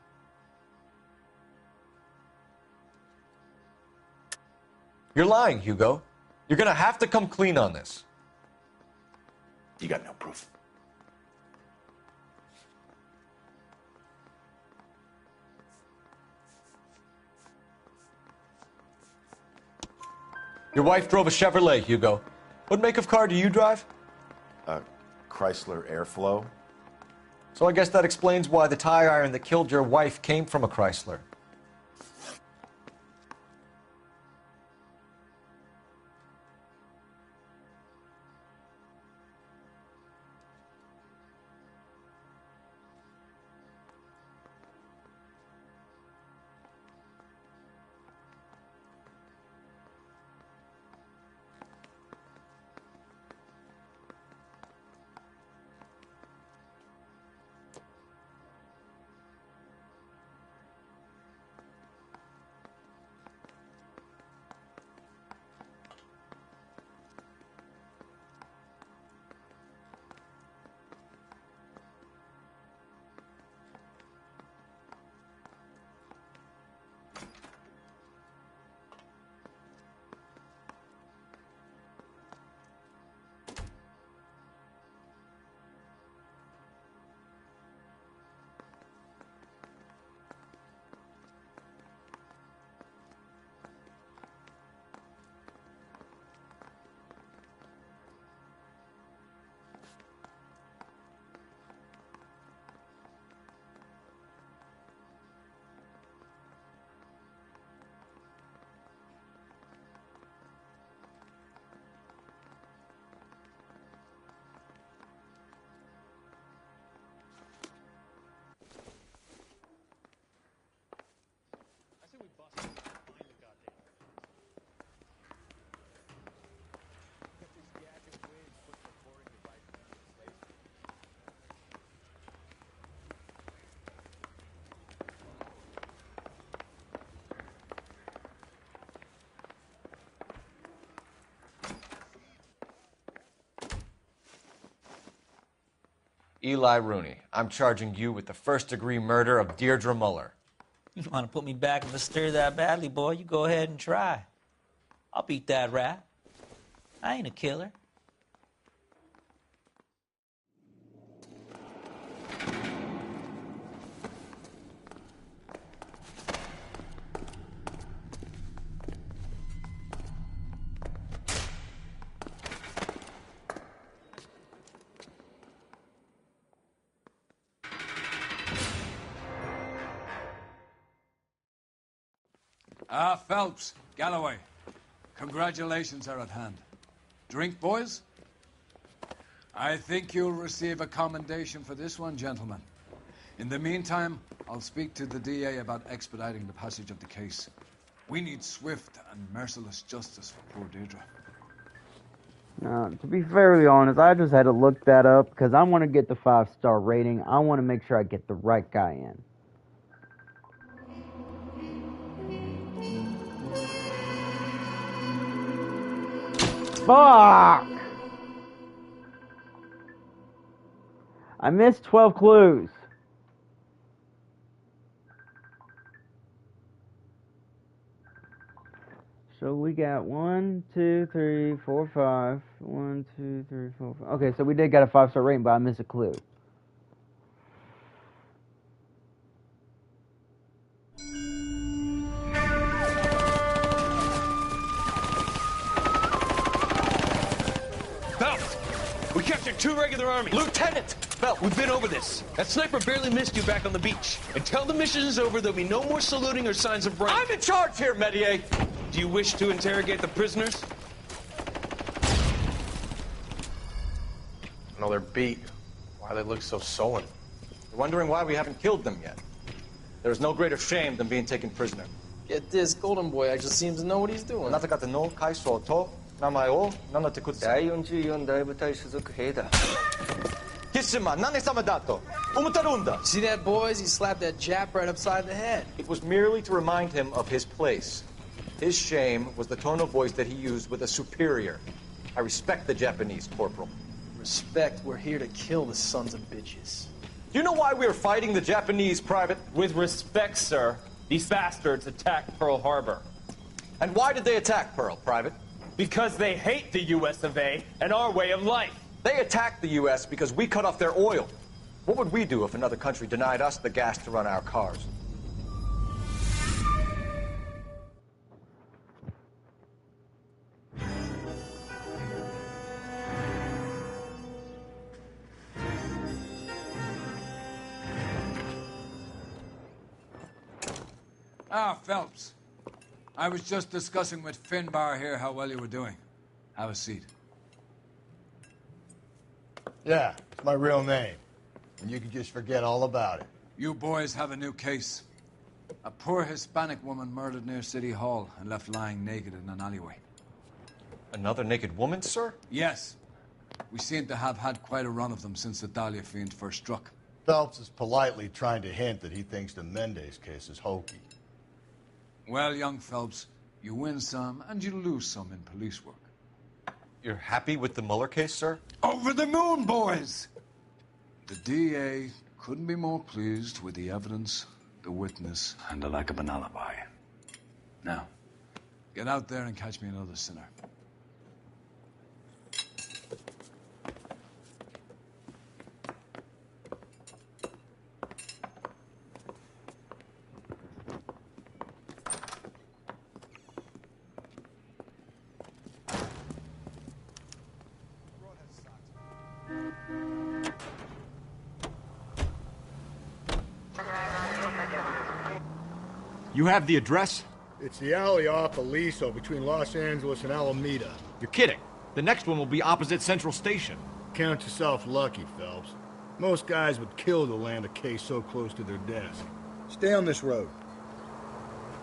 You're lying, Hugo. You're gonna have to come clean on this. You got no proof. Your wife drove a Chevrolet, Hugo. What make of car do you drive? A Chrysler Airflow. So I guess that explains why the tire iron that killed your wife came from a Chrysler. Eli Rooney, I'm charging you with the first-degree murder of Deirdre Muller. You want to put me back in the stir that badly, boy? You go ahead and try. I'll beat that rap. I ain't a killer. Phelps, Galloway, congratulations are at hand. Drink, boys? I think you'll receive a commendation for this one, gentlemen. In the meantime, I'll speak to the DA about expediting the passage of the case. We need swift and merciless justice for poor Deirdre. Now, to be fairly honest, I just had to look that up because I want to get the 5-star rating. I want to make sure I get the right guy in. Fuck! I missed 12 clues. So we got 1, 2, 3, 4, 5. 1, 2, 3, 4, 5. Okay, so we did get a 5-star rating, but I missed a clue. We captured 2 regular armies. Lieutenant! Bell, we've been over this. That sniper barely missed you back on the beach. Until the mission is over, there'll be no more saluting or signs of rank. I'm in charge here, Medier! Do you wish to interrogate the prisoners? No, they're beat. Why they look so sullen? You're wondering why we haven't killed them yet. There is no greater shame than being taken prisoner. Get this, Golden Boy actually seems to know what he's doing. See that, boys? He slapped that Jap right upside the head. It was merely to remind him of his place. His shame was the tone of voice that he used with a superior. I respect the Japanese, Corporal. Respect, we're here to kill the sons of bitches. Do you know why we are fighting the Japanese, Private? With respect, sir, these bastards attacked Pearl Harbor. And why did they attack Pearl, Private? Because they hate the U.S. of A. and our way of life. They attacked the U.S. because we cut off their oil. What would we do if another country denied us the gas to run our cars? Ah, Phelps. I was just discussing with Finbar here how well you were doing. Have a seat. Yeah, it's my real name. And you can just forget all about it. You boys have a new case. A poor Hispanic woman murdered near City Hall and left lying naked in an alleyway. Another naked woman, sir? Yes. We seem to have had quite a run of them since the Dahlia fiend first struck. Phelps is politely trying to hint that he thinks the Mendez case is hokey. Well, young Phelps, you win some and you lose some in police work. You're happy with the Mueller case, sir? Over the moon, boys! The DA couldn't be more pleased with the evidence, the witness, and the lack of an alibi. Now, get out there and catch me another sinner. You have the address? It's the alley off Aliso between Los Angeles and Alameda. You're kidding. The next one will be opposite Central Station. Count yourself lucky, Phelps. Most guys would kill to land a case so close to their desk. Stay on this road.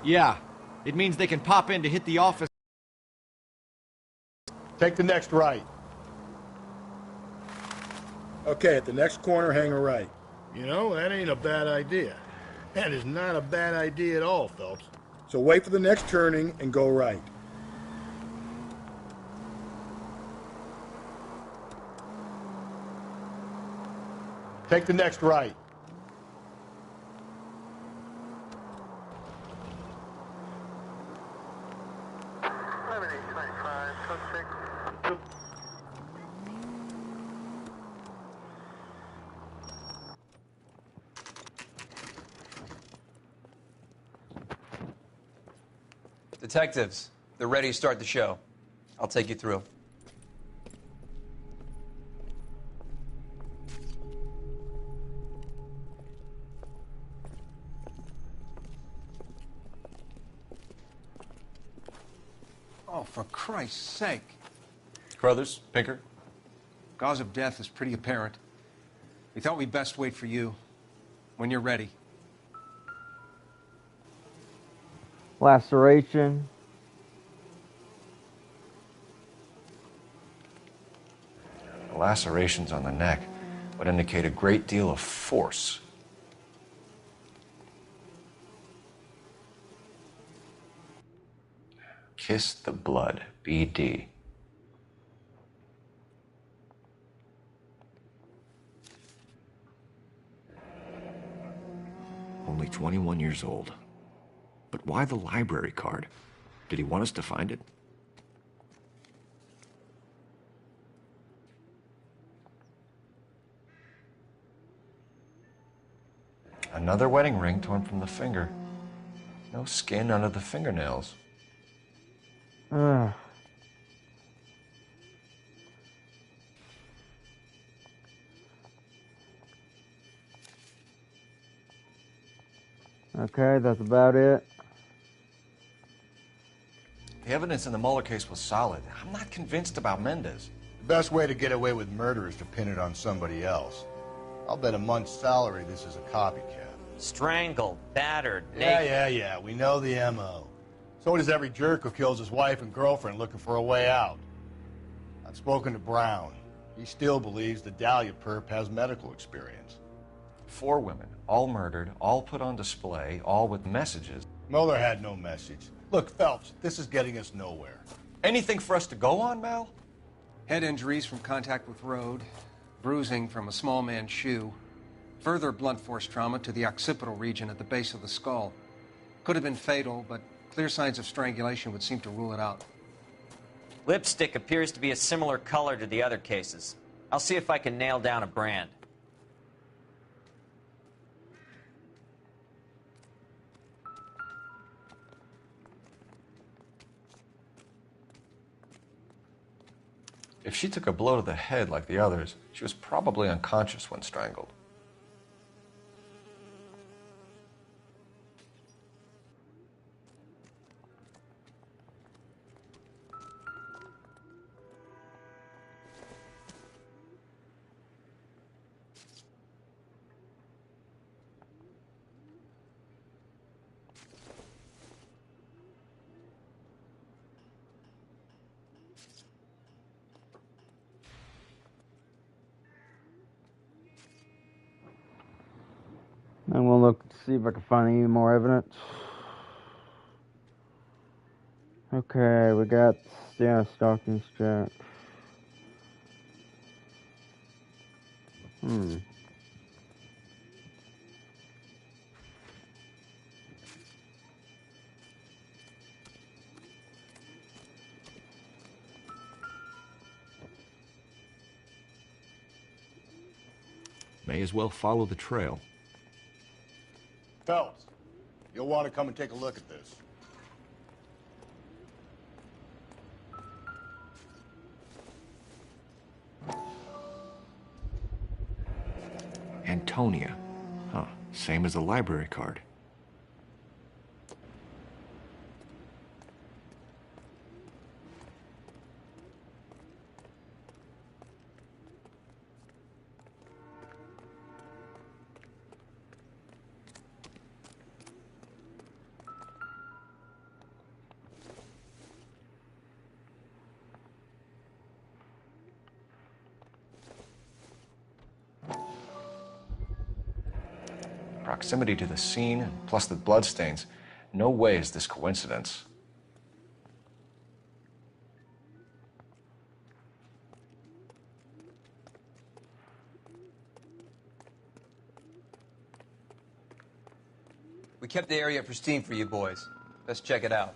Yeah. It means they can pop in to hit the office. Take the next right. Okay, at the next corner, hang a right. You know, that ain't a bad idea. That is not a bad idea at all, Phelps. So wait for the next turning and go right. Take the next right. Detectives, they're ready to start the show. I'll take you through. Oh, for Christ's sake. Carruthers, Pinker. Cause of death is pretty apparent. We thought we'd best wait for you. When you're ready. Laceration. The lacerations on the neck would indicate a great deal of force. Kiss the blood, BD. Only 21 years old. But why the library card? Did he want us to find it? Another wedding ring torn from the finger. No skin under the fingernails. Okay, that's about it. The evidence in the Mueller case was solid. I'm not convinced about Mendez. The best way to get away with murder is to pin it on somebody else. I'll bet a month's salary this is a copycat. Strangled, battered, Yeah. We know the M.O. So does every jerk who kills his wife and girlfriend looking for a way out. I've spoken to Brown. He still believes the Dahlia perp has medical experience. 4 women, all murdered, all put on display, all with messages. Mueller had no message. Look, Phelps, this is getting us nowhere. Anything for us to go on, Mal? Head injuries from contact with road, bruising from a small man's shoe, further blunt force trauma to the occipital region at the base of the skull. Could have been fatal, but clear signs of strangulation would seem to rule it out. Lipstick appears to be a similar color to the other cases. I'll see if I can nail down a brand. If she took a blow to the head like the others, she was probably unconscious when strangled. I'm gonna look to see if I can find any more evidence. Okay, we got, yeah, stalking strap. May as well follow the trail. Phelps, you'll want to come and take a look at this. Antonia. Huh, same as the library card. Proximity to the scene, plus the bloodstains. No way is this coincidence. We kept the area pristine for you boys. Let's check it out.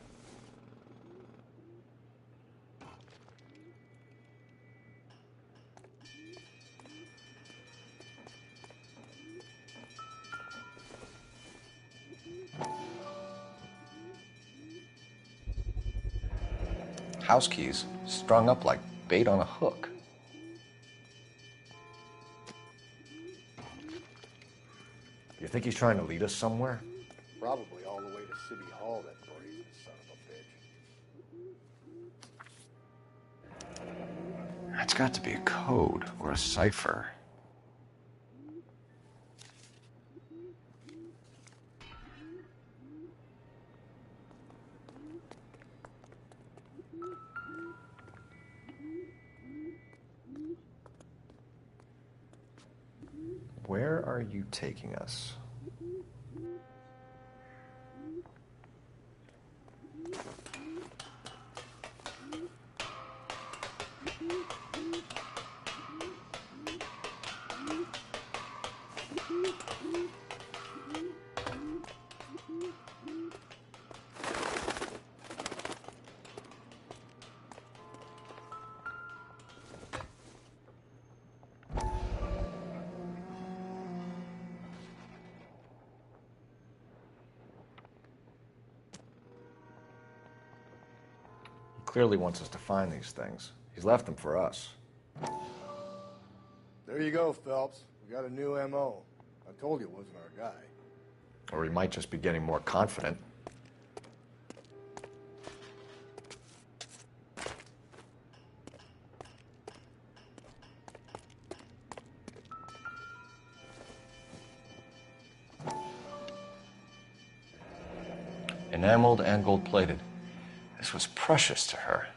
House keys, strung up like bait on a hook. You think he's trying to lead us somewhere? Probably all the way to City Hall, that brazen son of a bitch. That's got to be a code or a cipher. Where are you taking us? Clearly wants us to find these things. He's left them for us. There you go, Phelps. We got a new M.O. I told you it wasn't our guy. Or he might just be getting more confident. Enameled and gold-plated. This was precious to her.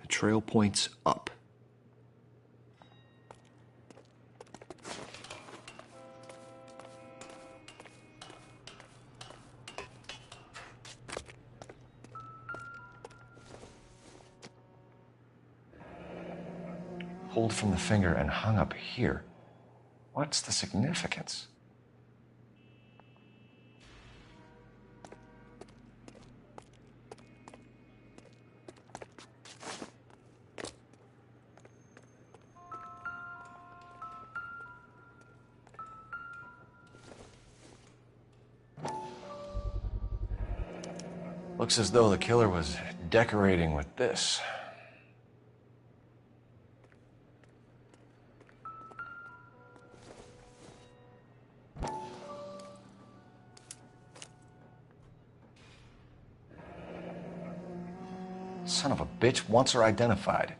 The trail points up. Pulled from the finger and hung up here. What's the significance? Looks as though the killer was decorating with this. Son of a bitch wants her identified.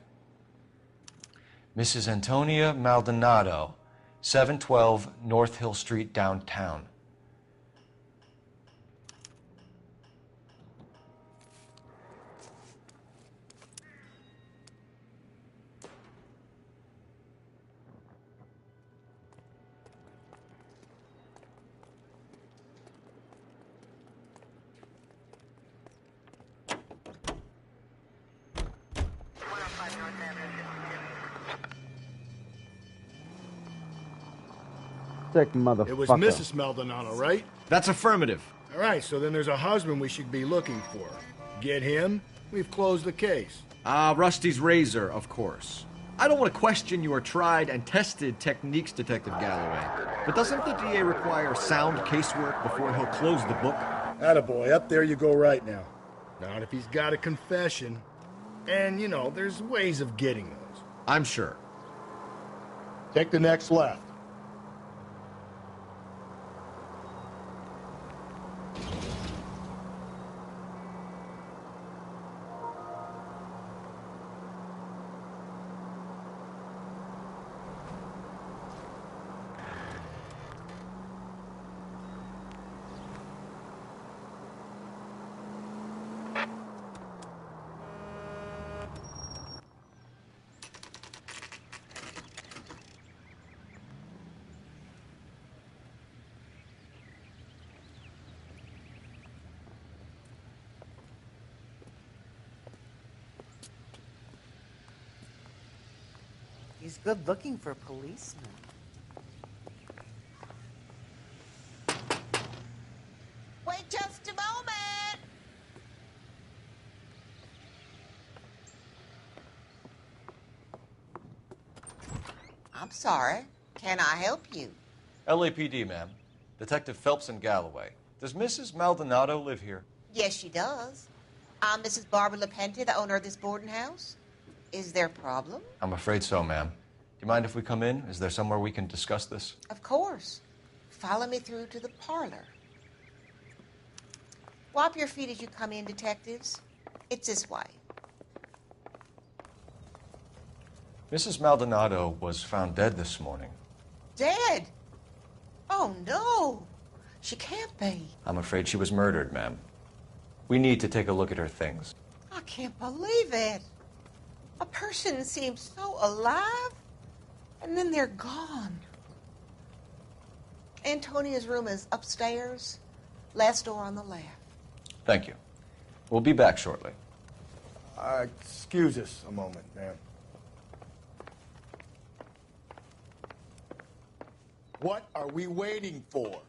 Mrs. Antonia Maldonado, 712 North Hill Street, downtown. Sick motherfucker. It was Mrs. Maldonado, right? That's affirmative. All right, so then there's a husband we should be looking for. Get him, we've closed the case. Rusty's razor, of course. I don't want to question your tried and tested techniques, Detective Galloway. But doesn't the DA require sound casework before he'll close the book? Attaboy, up there you go right now. Not if he's got a confession. And, you know, there's ways of getting those. I'm sure. Take the next left. He's good looking for a policeman. Wait just a moment. I'm sorry. Can I help you? LAPD, ma'am. Detective Phelps and Galloway. Does Mrs. Maldonado live here? Yes, she does. I'm Mrs. Barbara LaPente, the owner of this boarding house. Is there a problem? I'm afraid so, ma'am. Do you mind if we come in? Is there somewhere we can discuss this? Of course. Follow me through to the parlor. Wipe your feet as you come in, detectives. It's this way. Mrs. Maldonado was found dead this morning. Dead? Oh, no. She can't be. I'm afraid she was murdered, ma'am. We need to take a look at her things. I can't believe it. A person seems so alive, and then they're gone. Antonia's room is upstairs, last door on the left. Thank you. We'll be back shortly. Excuse us a moment, ma'am. What are we waiting for?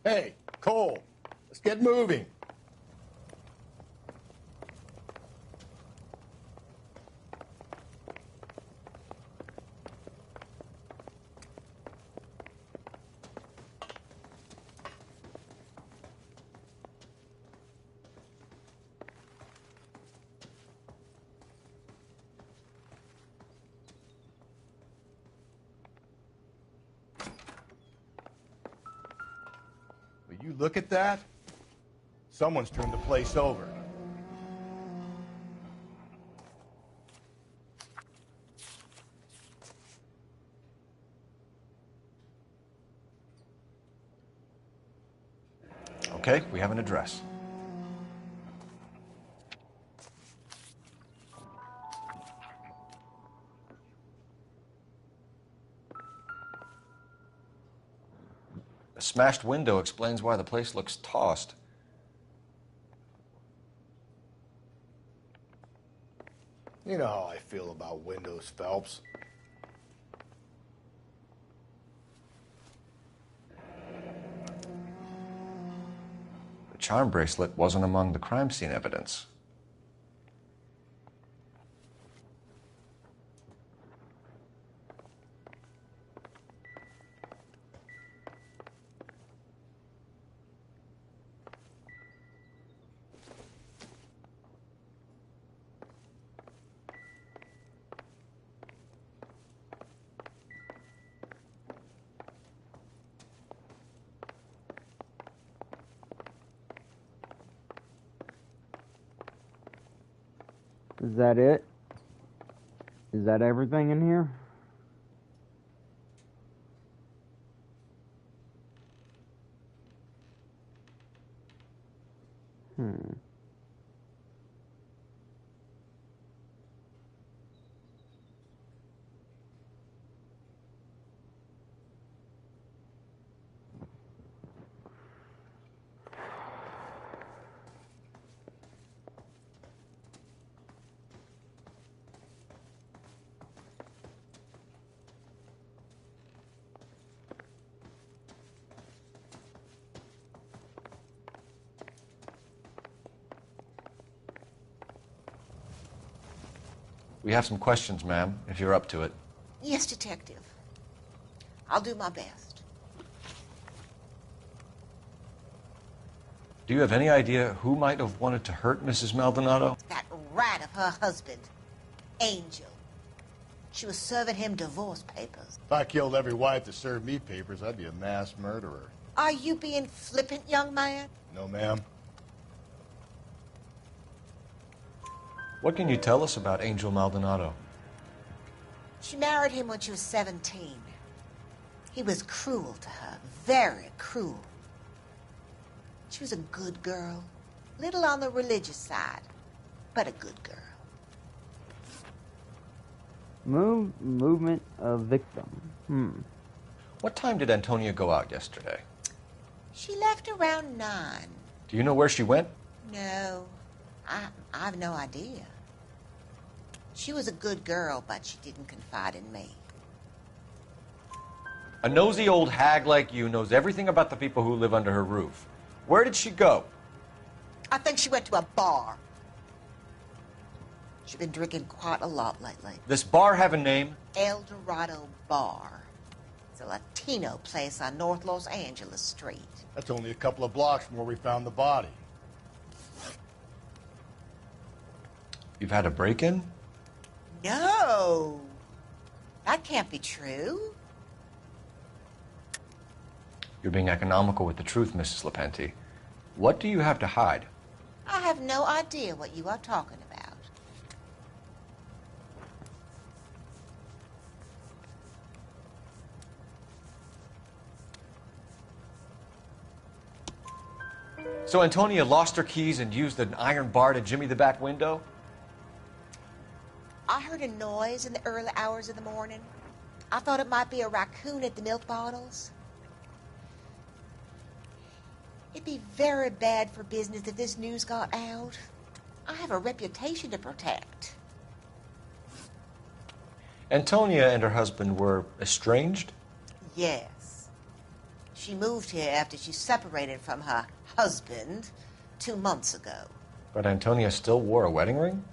Hey, Cole, let's get moving. You look at that, someone's turned the place over. Okay, we have an address. The smashed window explains why the place looks tossed. You know how I feel about windows, Phelps. The charm bracelet wasn't among the crime scene evidence. Is that it? Is that everything in here? We have some questions, ma'am, if you're up to it. Yes, Detective. I'll do my best. Do you have any idea who might have wanted to hurt Mrs. Maldonado? That rat of her husband, Angel. She was serving him divorce papers. If I killed every wife that served me papers, I'd be a mass murderer. Are you being flippant, young man? No, ma'am. What can you tell us about Angel Maldonado? She married him when she was 17. He was cruel to her, very cruel. She was a good girl, little on the religious side, but a good girl. Movement of victim. What time did Antonia go out yesterday? She left around 9. Do you know where she went? No, I have no idea. She was a good girl, but she didn't confide in me. A nosy old hag like you knows everything about the people who live under her roof. Where did she go? I think she went to a bar. She's been drinking quite a lot lately. This bar have a name? El Dorado Bar. It's a Latino place on North Los Angeles Street. That's only a couple of blocks from where we found the body. You've had a break-in? No. That can't be true. You're being economical with the truth, Mrs. Lepenti. What do you have to hide? I have no idea what you are talking about. So Antonia lost her keys and used an iron bar to jimmy the back window? I heard a noise in the early hours of the morning. I thought it might be a raccoon at the milk bottles. It'd be very bad for business if this news got out. I have a reputation to protect. Antonia and her husband were estranged? Yes. She moved here after she separated from her husband 2 months ago. But Antonia still wore a wedding ring?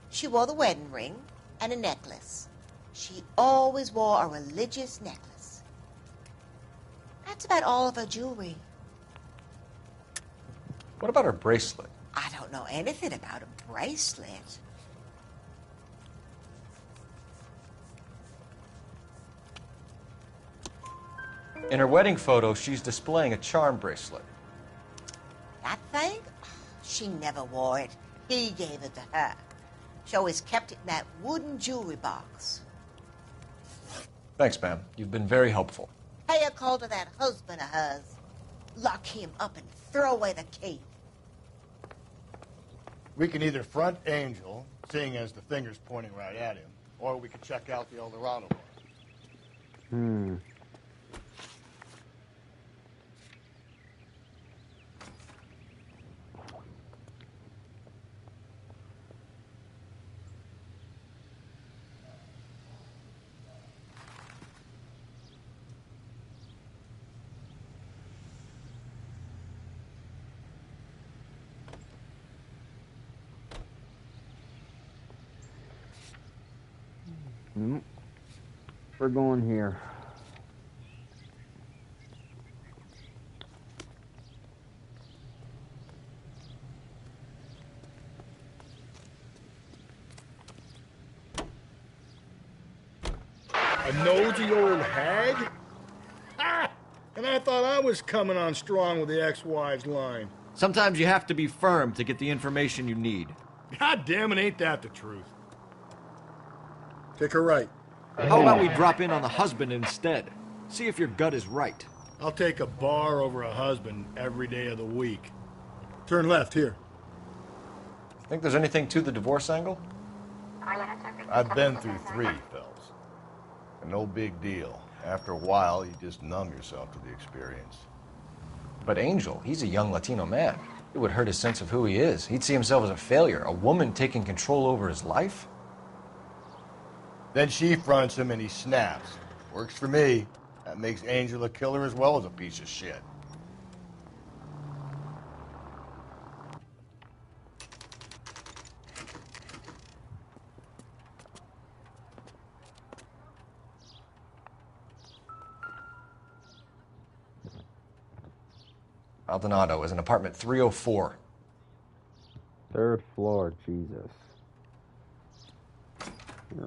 She wore the wedding ring and a necklace. She always wore a religious necklace. That's about all of her jewelry. What about her bracelet? I don't know anything about a bracelet. In her wedding photo, she's displaying a charm bracelet. She never wore it. He gave it to her. She always kept it in that wooden jewelry box. Thanks, ma'am. You've been very helpful. Pay a call to that husband of hers. Lock him up and throw away the key. We can either front Angel, seeing as the finger's pointing right at him, or we could check out the El Dorado bar. We're going here. A nosy old hag? Ha! And I thought I was coming on strong with the ex-wives line. Sometimes you have to be firm to get the information you need. God damn it, ain't that the truth? Take her right. How about we drop in on the husband instead? See if your gut is right. I'll take a bar over a husband every day of the week. Turn left here. Think there's anything to the divorce angle? I've been through 3, Phelps. And no big deal. After a while, you just numb yourself to the experience. But Angel, he's a young Latino man. It would hurt his sense of who he is. He'd see himself as a failure, a woman taking control over his life. Then she fronts him and he snaps. Works for me. That makes Angel a killer as well as a piece of shit. Maldonado is in apartment 304. 3rd floor, Jesus. Yeah.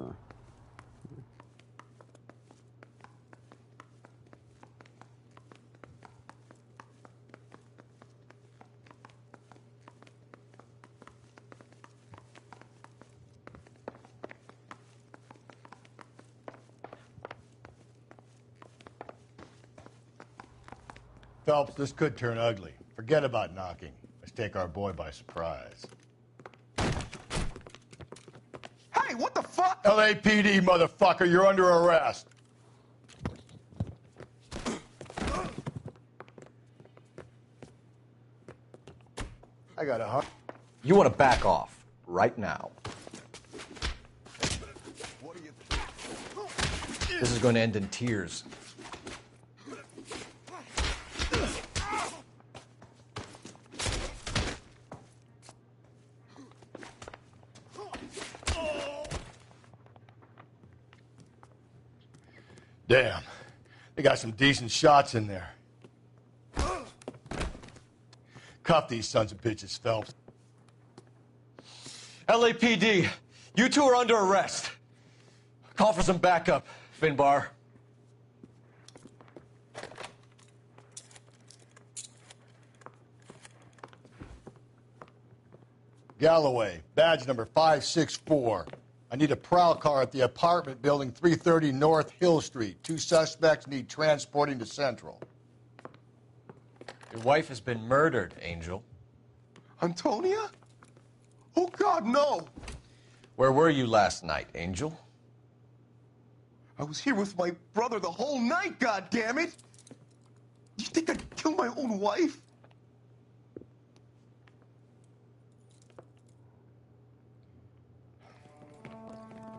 Phelps, this could turn ugly. Forget about knocking. Let's take our boy by surprise. Hey, what the fuck? LAPD, motherfucker, you're under arrest. I got a You want to back off right now. This is going to end in tears. Damn. They got some decent shots in there. Cuff these sons of bitches, Phelps. LAPD, you two are under arrest. Call for some backup, Finbar. Galloway, badge number 564. I need a prowl car at the apartment building 330 North Hill Street. 2 suspects need transporting to Central. Your wife has been murdered, Angel. Antonia? Oh, God, no! Where were you last night, Angel? I was here with my brother the whole night, goddammit! You think I'd kill my own wife?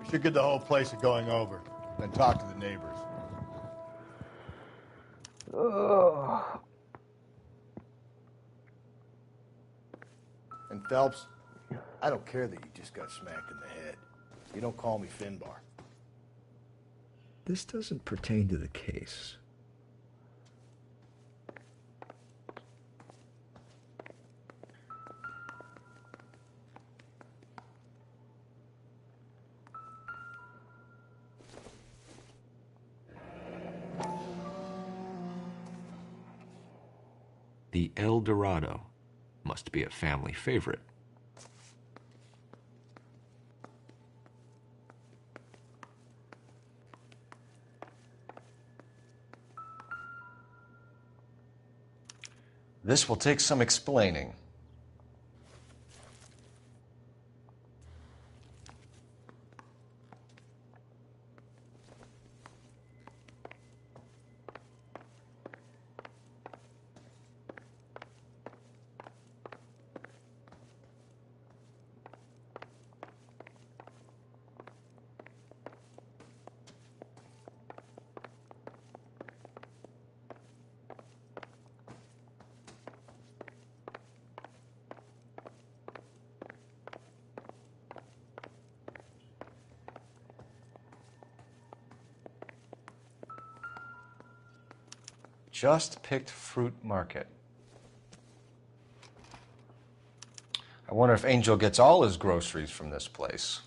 We should get the whole place going over, then talk to the neighbors. Ugh. And Phelps, I don't care that you just got smacked in the head. You don't call me Finbar. This doesn't pertain to the case. The El Dorado, Must be a family favorite. This will take some explaining. Just picked fruit market. I wonder if Angel gets all his groceries from this place.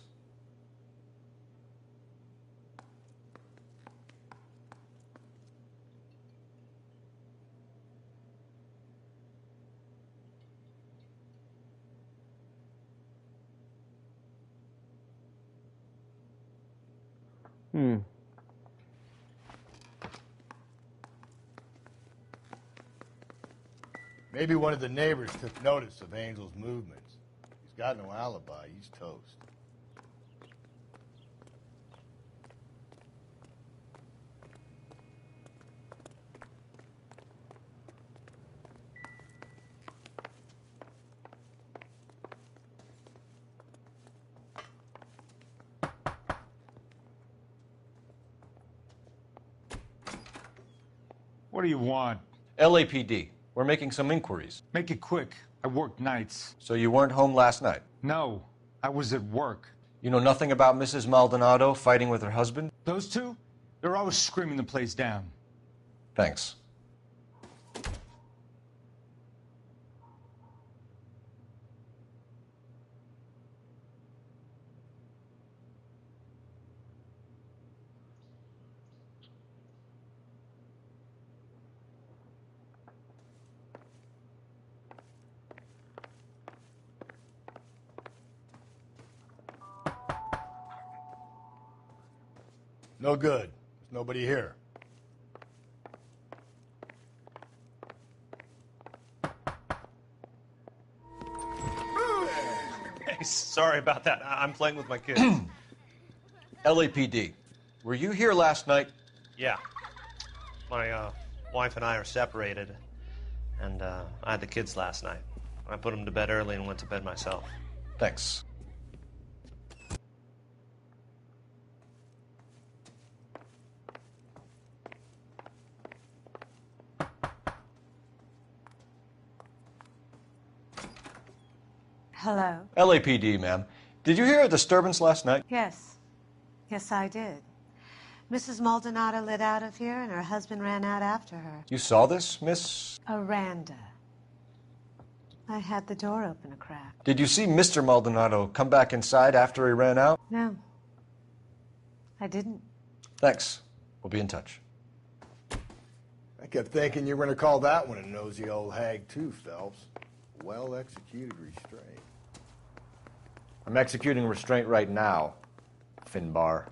Maybe one of the neighbors took notice of Angel's movements. He's got no alibi. He's toast. What do you want? LAPD. We're making some inquiries. Make it quick. I work nights. So you weren't home last night? No, I was at work. You know nothing about Mrs. Maldonado fighting with her husband? Those two? They're always screaming the place down. Thanks. No good. There's nobody here. Hey, sorry about that. I'm playing with my kids. LAPD. Were you here last night? Yeah. My wife and I are separated, and I had the kids last night. I put them to bed early and went to bed myself. Thanks. Hello? LAPD, ma'am. Did you hear a disturbance last night? Yes. Yes, I did. Mrs. Maldonado lit out of here, and her husband ran out after her. You saw this, Miss? Aranda. I had the door open a crack. Did you see Mr. Maldonado come back inside after he ran out? No. I didn't. Thanks. We'll be in touch. I kept thinking you were going to call that one a nosy old hag, too, Phelps. Well-executed restraint. I'm executing restraint right now, Finbar.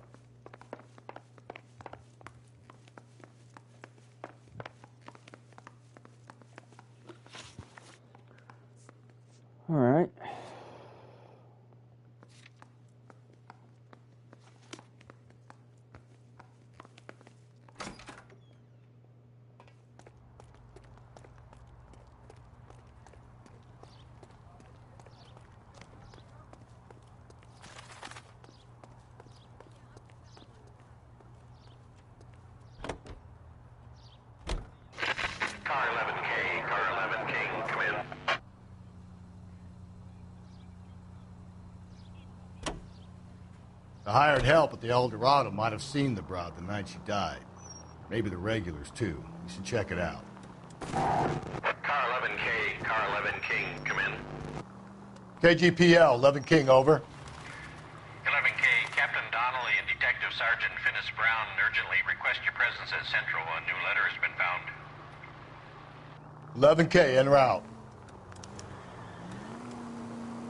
All right. Car 11K, Car 11 King, come in. The hired help at the El Dorado might have seen the broad the night she died. Maybe the regulars, too. You should check it out. Car 11K, Car 11 King, come in. KGPL, 11 King, over. 11K, Captain Donnelly and Detective Sergeant Finnis Brown urgently request your presence at Central. A new letter has been found. 11K, en route.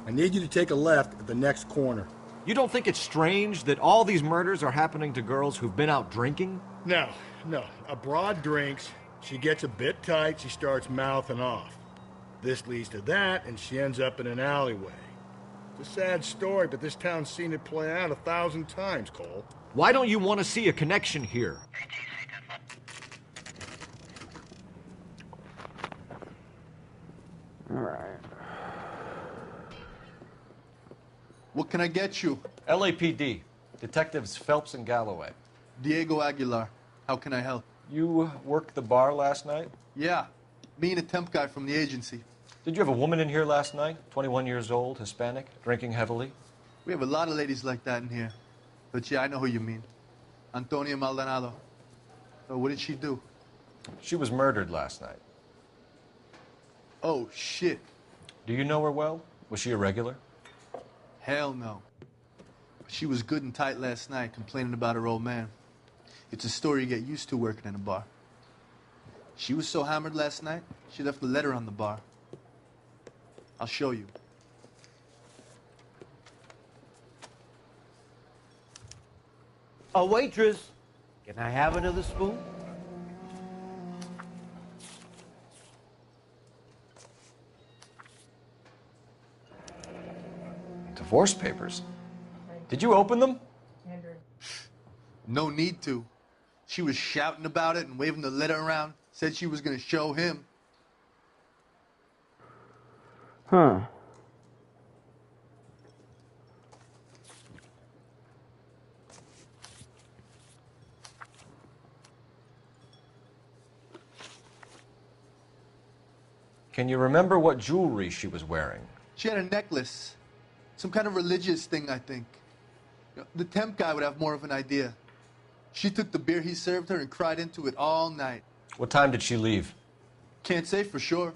I need you to take a left at the next corner. You don't think it's strange that all these murders are happening to girls who've been out drinking? No. A broad drinks. She gets a bit tight, she starts mouthing off. This leads to that, and she ends up in an alleyway. It's a sad story, but this town's seen it play out 1,000 times, Cole. Why don't you want to see a connection here? Alright. What can I get you? LAPD. Detectives Phelps and Galloway. Diego Aguilar. How can I help? You worked the bar last night? Yeah. Me and a temp guy from the agency. Did you have a woman in here last night? 21 years old, Hispanic, drinking heavily? We have a lot of ladies like that in here. But yeah, I know who you mean. Antonia Maldonado. So what did she do? She was murdered last night. Oh, shit. Do you know her well? Was she a regular? Hell no. But she was good and tight last night, complaining about her old man. It's a story you get used to working in a bar. She was so hammered last night, she left a letter on the bar. I'll show you. A waitress, can I have another spoon? Divorce papers? Did you open them? No need to. She was shouting about it and waving the letter around. Said she was going to show him. Huh. Can you remember what jewelry she was wearing? She had a necklace. Some kind of religious thing, I think. The temp guy would have more of an idea. She took the beer he served her and cried into it all night. What time did she leave? Can't say for sure.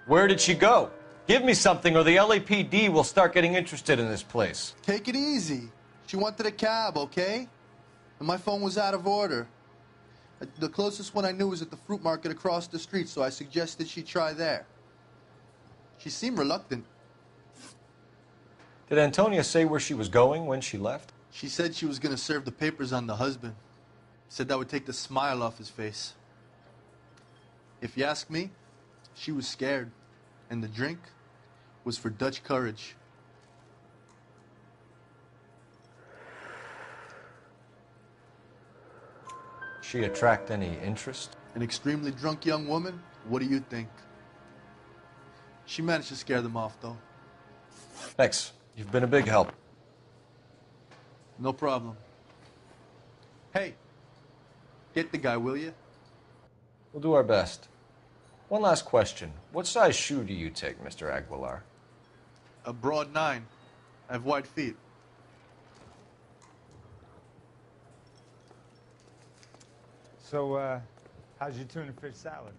Where did she go? Give me something or the LAPD will start getting interested in this place. Take it easy. She wanted a cab, okay? And my phone was out of order. The closest one I knew was at the fruit market across the street, so I suggested she try there. She seemed reluctant. Did Antonia say where she was going when she left? She said she was going to serve the papers on the husband. Said that would take the smile off his face. If you ask me, she was scared. And the drink was for Dutch courage. She attract any interest? An extremely drunk young woman? What do you think? She managed to scare them off, though. Thanks. You've been a big help. No problem. Hey, get the guy, will you? We'll do our best. One last question. What size shoe do you take, Mr. Aguilar? A broad 9. I have wide feet. So, how's your tuna fish salad?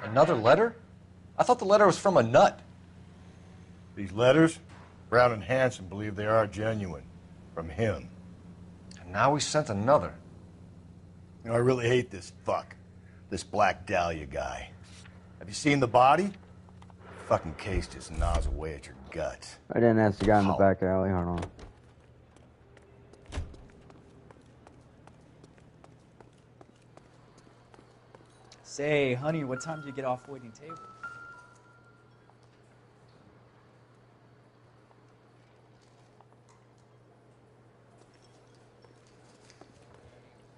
Another letter? I thought the letter was from a nut. These letters, Brown and Hanson believe they are genuine. From him. And now we sent another. You know, I really hate this fuck. This Black Dahlia guy. Have you seen the body? Fucking case just gnaws away at your guts. I didn't ask the guy in the back alley. Hold on. Say, honey, what time do you get off waiting table?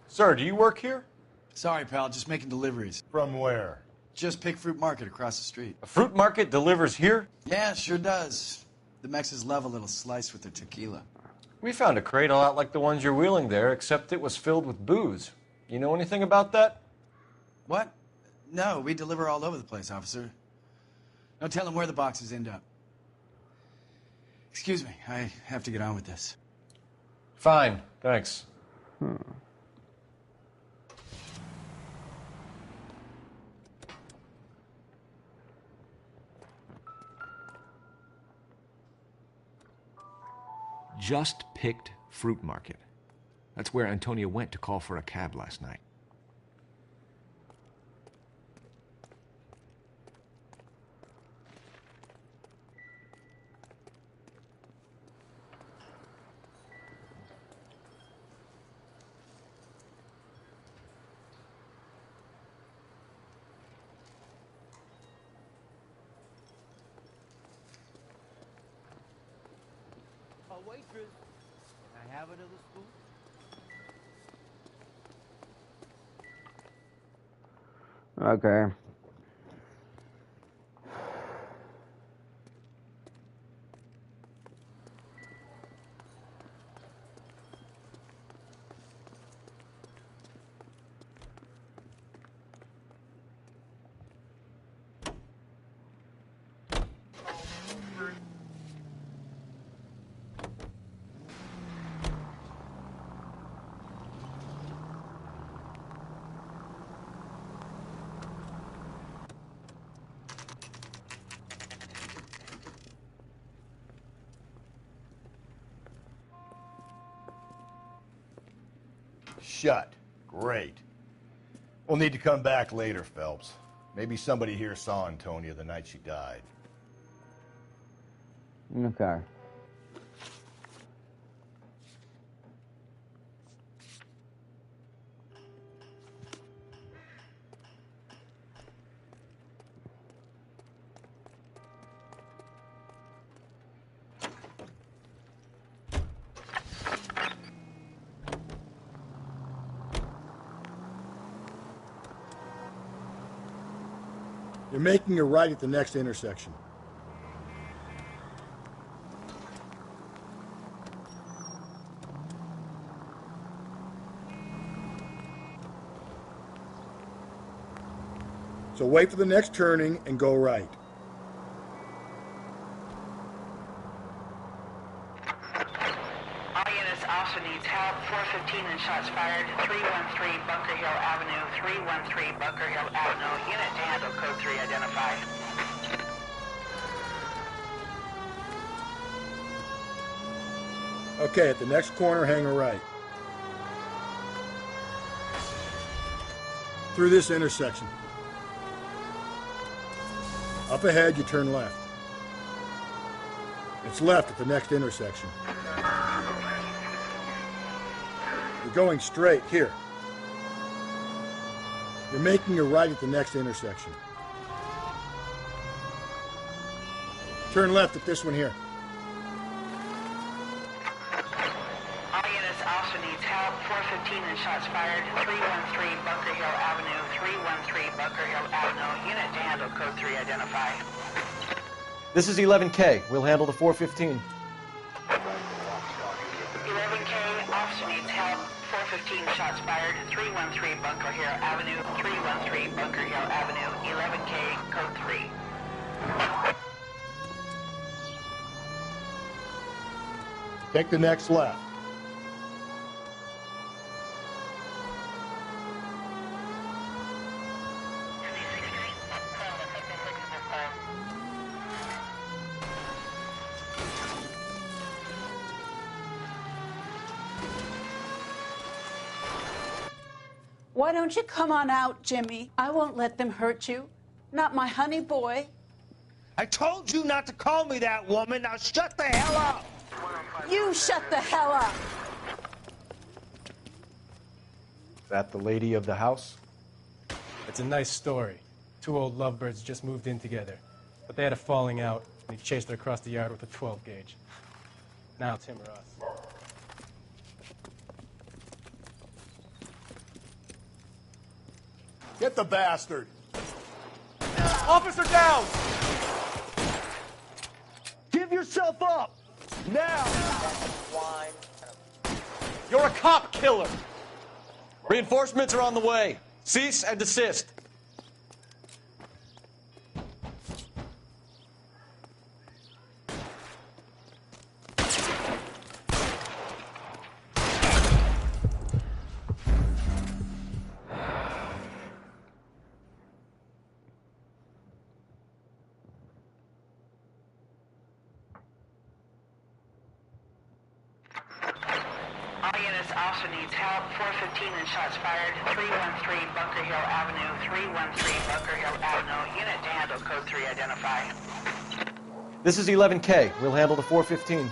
Sir, do you work here? Sorry, pal, just making deliveries. From where? Just Pick Fruit Market across the street. A fruit market delivers here? Yeah, sure does. The Mexes love a little slice with their tequila. We found a crate a lot like the ones you're wheeling there, except it was filled with booze. You know anything about that? What? No, we deliver all over the place, officer. No telling where the boxes end up. Excuse me, I have to get on with this. Fine, thanks. just picked Fruit Market. That's where Antonia went to call for a cab last night. A waitress. Can I have another spoon? Okay. Shut. Great. We'll need to come back later, Phelps. Maybe somebody here saw Antonia the night she died. Okay. You're making a right at the next intersection. So wait for the next turning and go right. All units also needs help. 415 and shots fired. 313 Bunker Hill Avenue. 313 Bunker Hill Avenue. Unit to handle code 3 identified. Okay, at the next corner, hang a right. Through this intersection. Up ahead, you turn left. It's left at the next intersection. You're going straight here. You're making a right at the next intersection. Turn left at this one here. All units also needs help. 415 and shots fired. 313 Bunker Hill Avenue. 313 Bunker Hill Avenue. Unit to handle code 3 identified. This is 11K. We'll handle the 415. 11K, officer needs help. 415 shots fired. 313 Bunker Hill Avenue. 313 Bunker Hill Avenue. 11K, code 3. Take the next left. Why don't you come on out, Jimmy? I won't let them hurt you. Not my honey boy. I told you not to call me that, woman. Now shut the hell up. You shut the hell up. That the lady of the house? It's a nice story. Two old lovebirds just moved in together, but they had a falling out, and he chased her across the yard with a 12 gauge. Now it's him or us. Get the bastard! Officer down! Give yourself up! Now! You're a cop killer! Reinforcements are on the way. Cease and desist. also needs help. 415 and shots fired. 313 Bunker Hill Avenue. 313 Bunker Hill Avenue. Unit to handle code 3 identify. This is 11K. We'll handle the 415.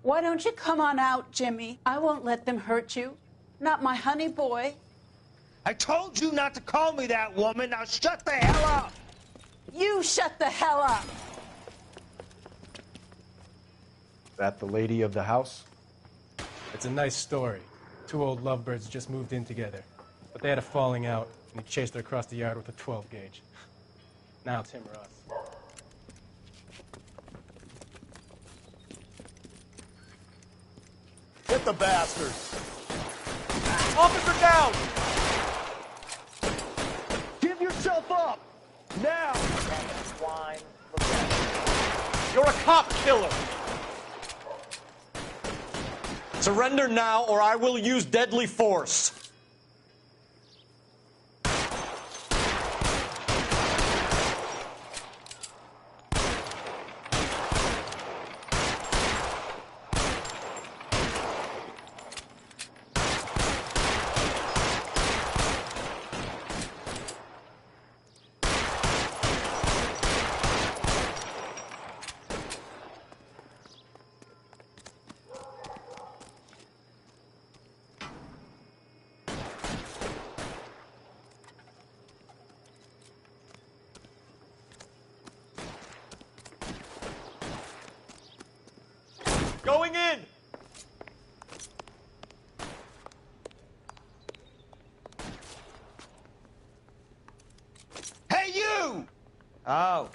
Why don't you come on out, Jimmy? I won't let them hurt you. Not my honey boy. I told you not to call me that, woman. Now shut the hell up. You shut the hell up. That the lady of the house? It's a nice story. Two old lovebirds just moved in together. But they had a falling out, and he chased her across the yard with a 12 gauge. Now it's him or us. Get the bastard! Officer down! Give yourself up. Now. You're a cop killer! Surrender now, or I will use deadly force. Going in! Hey, you! Oh.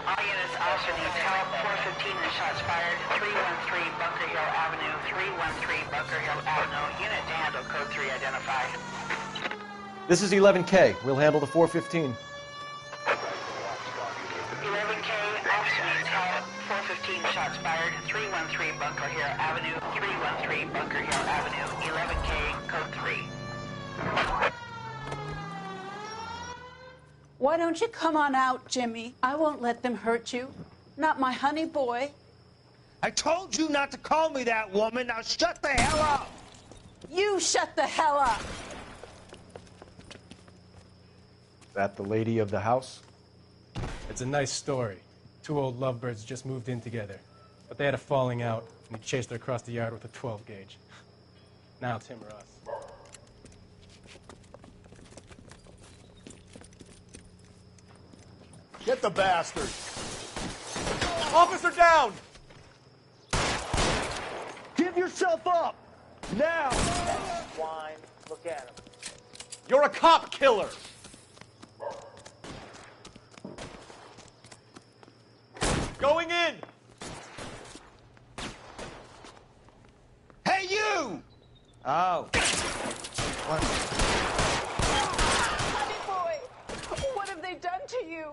All units also need help. 415 and shots fired. 313 Bunker Hill Avenue. 313 Bunker Hill Avenue. Unit to handle code 3 identify. This is 11K. We'll handle the 415. 11K also needs help. 415 shots fired. 313 Bunker Hill Avenue. 313 Bunker Hill Avenue. 11K code 3. Why don't you come on out, Jimmy? I won't let them hurt you. Not my honey boy. I told you not to call me that, woman. Now shut the hell up. You shut the hell up. That the lady of the house? It's a nice story. Two old lovebirds just moved in together. But they had a falling out, and he chased her across the yard with a 12 gauge. Now it's him or us. Get the bastard! Officer down! Give yourself up. Now. Wine. Look at him. You're a cop killer! Going in! Hey, you! Oh. What? Honey boy, what have they done to you?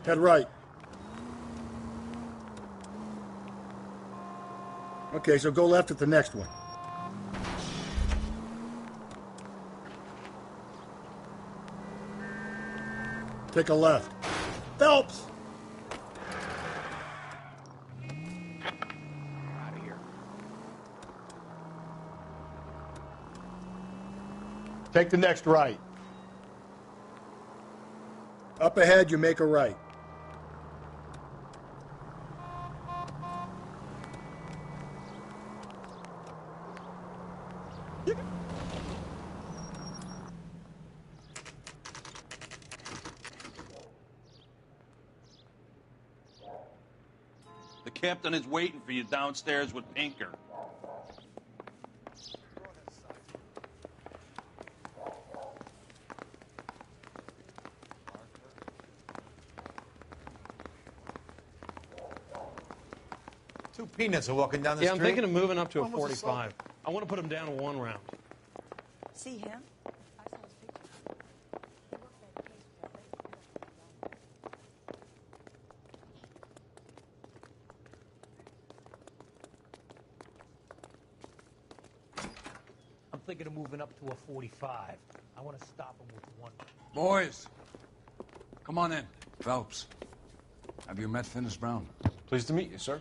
Head right. Okay, so go left at the next one. Take a left. Phelps! Out of here. Take the next right. Up ahead, you make a right. The captain is waiting for you downstairs with Pinker. Two peanuts are walking down the Yeah, street. I'm thinking of moving up to a Almost 45. I want to put him down to one round. See him? I'm thinking of moving up to a 45. I want to stop him with one. Boys, come on in. Phelps, have you met Finis Brown? Pleased to meet you, sir.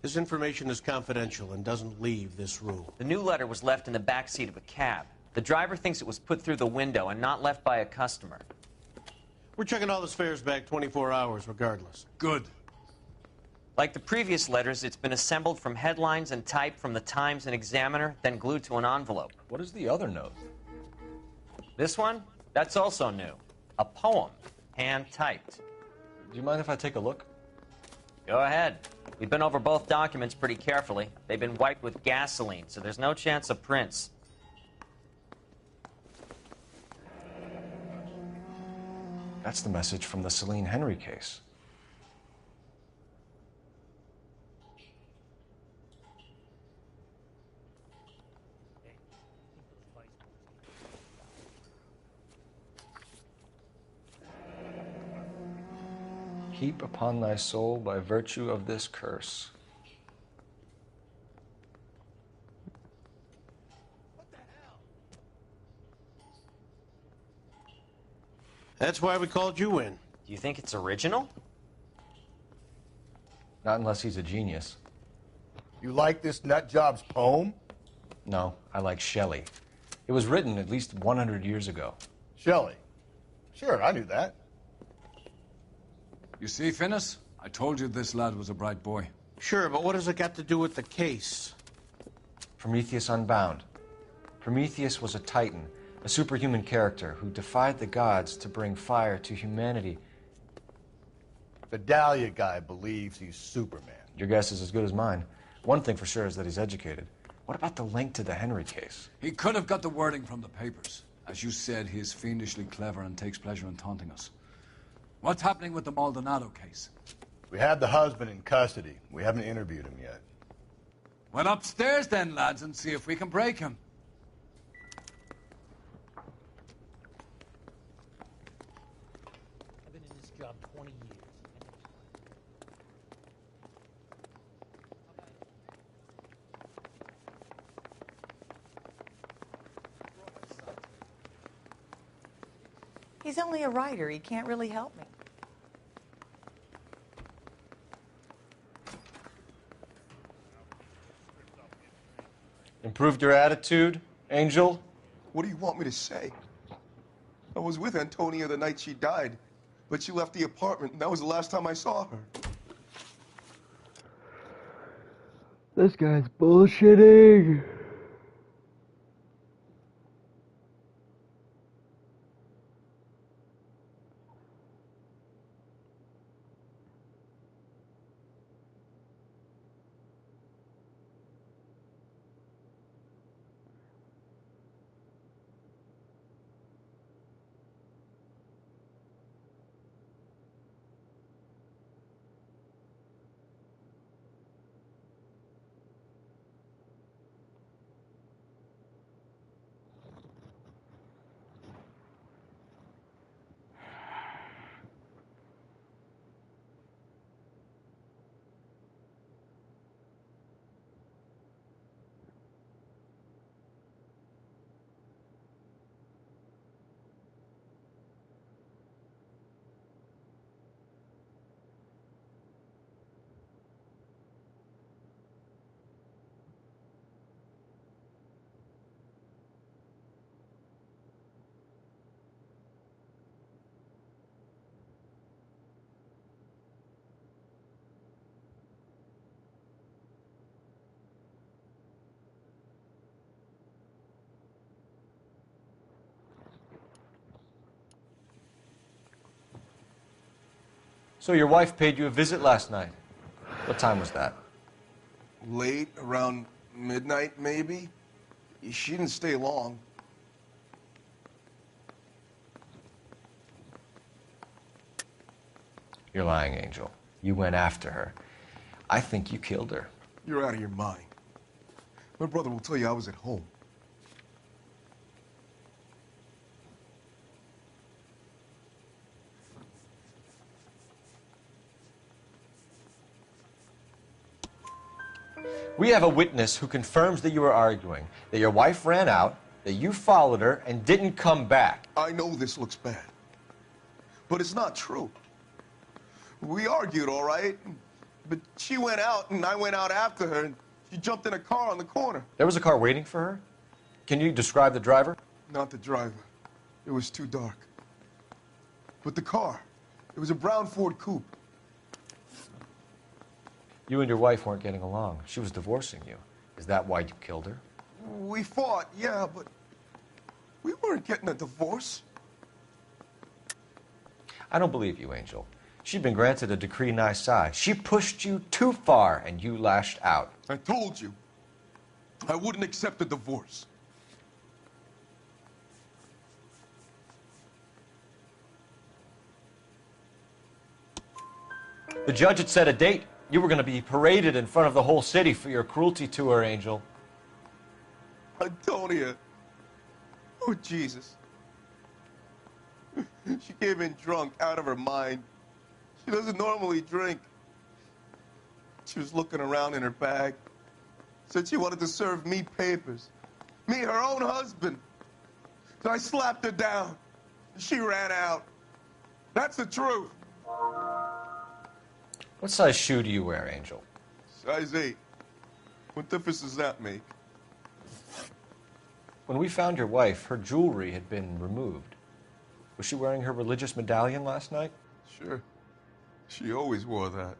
This information is confidential and doesn't leave this room. The new letter was left in the back seat of a cab. The driver thinks it was put through the window and not left by a customer. We're checking all this fares back 24 hours regardless. Good. Like the previous letters, it's been assembled from headlines and typed from the Times and Examiner, then glued to an envelope. What is the other note? This one? That's also new. A poem, hand-typed. Do you mind if I take a look? Go ahead. We've been over both documents pretty carefully. They've been wiped with gasoline, so there's no chance of prints. That's the message from the Celine Henry case. Heap upon thy soul by virtue of this curse. That's why we called you in. Do you think it's original? Not unless he's a genius. You like this nut job's poem? No, I like Shelley. It was written at least 100 years ago. Shelley? Sure, I knew that. You see, Finis? I told you this lad was a bright boy. Sure, but what has it got to do with the case? Prometheus Unbound. Prometheus was a titan, a superhuman character who defied the gods to bring fire to humanity. The Dahlia guy believes he's Superman. Your guess is as good as mine. One thing for sure is that he's educated. What about the link to the Henry case? He could have got the wording from the papers. As you said, he is fiendishly clever and takes pleasure in taunting us. What's happening with the Maldonado case? We have the husband in custody. We haven't interviewed him yet. Well, upstairs then, lads, and see if we can break him. I've been in this job 20 years. He's only a writer. He can't really help me. Improved your attitude, Angel? What do you want me to say? I was with Antonia the night she died, but she left the apartment, and that was the last time I saw her. This guy's bullshitting. So your wife paid you a visit last night? What time was that? Late, around midnight, maybe. She didn't stay long. You're lying, Angel. You went after her. I think you killed her. You're out of your mind. My brother will tell you I was at home. We have a witness who confirms that you were arguing, that your wife ran out, that you followed her, and didn't come back. I know this looks bad, but it's not true. We argued, all right, but she went out and I went out after her and she jumped in a car on the corner. There was a car waiting for her? Can you describe the driver? Not the driver. It was too dark. But the car, it was a brown Ford coupe. You and your wife weren't getting along. She was divorcing you. Is that why you killed her? We fought, yeah, but we weren't getting a divorce. I don't believe you, Angel. She'd been granted a decree nisi. She pushed you too far, and you lashed out. I told you, I wouldn't accept a divorce. The judge had set a date. You were going to be paraded in front of the whole city for your cruelty to her, Angel. Antonia. Oh, Jesus. She came in drunk, out of her mind. She doesn't normally drink. She was looking around in her bag. Said she wanted to serve me papers. Me, her own husband. So I slapped her down. She ran out. That's the truth. What size shoe do you wear, Angel? Size 8. What difference does that make? When we found your wife, her jewelry had been removed. Was she wearing her religious medallion last night? Sure. She always wore that.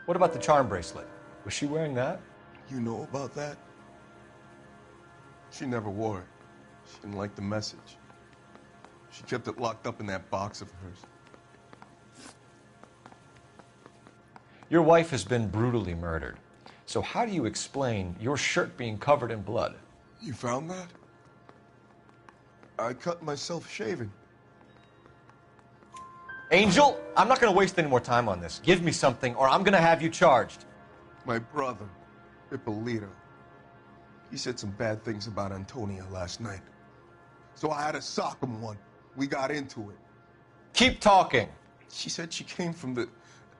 What about the charm bracelet? Was she wearing that? You know about that? She never wore it. She didn't like the message. She kept it locked up in that box of hers. Your wife has been brutally murdered. So how do you explain your shirt being covered in blood? You found that? I cut myself shaving. Angel, I'm not going to waste any more time on this. Give me something or I'm going to have you charged. My brother, Ippolito, he said some bad things about Antonia last night. So I had to sock him one. We got into it. Keep talking. She said she came from the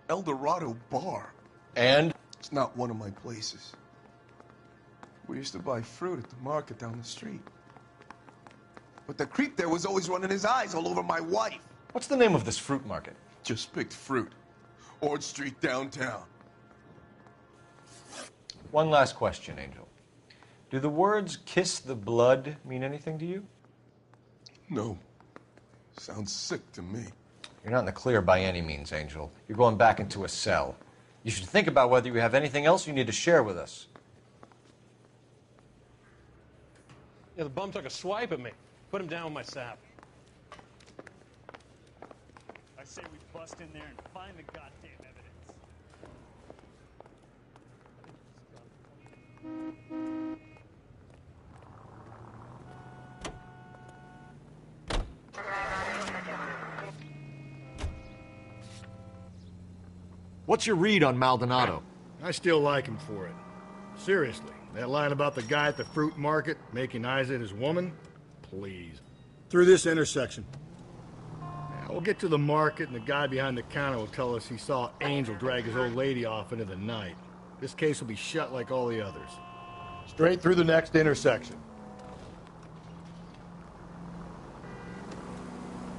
El Dorado bar. And? It's not one of my places. We used to buy fruit at the market down the street. But the creep there was always running his eyes all over my wife. What's the name of this fruit market? Just picked fruit. Ord Street downtown. One last question, Angel. Do the words kiss the blood mean anything to you? No. Sounds sick to me. You're not in the clear by any means, Angel. You're going back into a cell. You should think about whether you have anything else you need to share with us. Yeah, the bum took a swipe at me. Put him down with my sap. I say we bust in there and find the goddamn evidence. What's your read on Maldonado? I still like him for it. Seriously, that line about the guy at the fruit market making eyes at his woman? Please. Through this intersection. Now, we'll get to the market and the guy behind the counter will tell us he saw Angel drag his old lady off into the night. This case will be shut like all the others. Straight through the next intersection.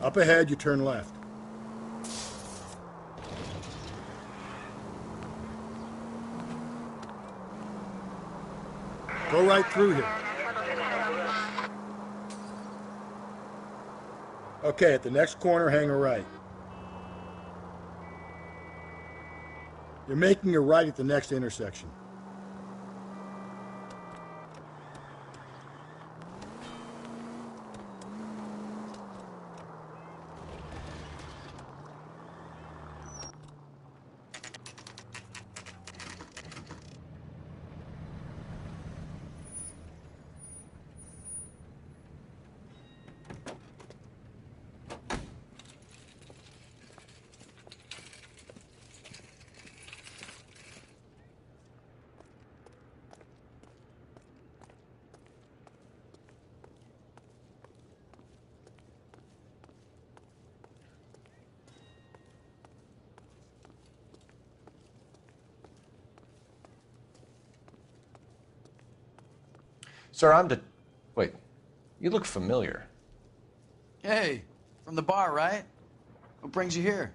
Up ahead, you turn left. Go right through here. Okay, at the next corner, hang a right. You're making a right at the next intersection. Sir, Wait, you look familiar. Hey, from the bar, right? What brings you here?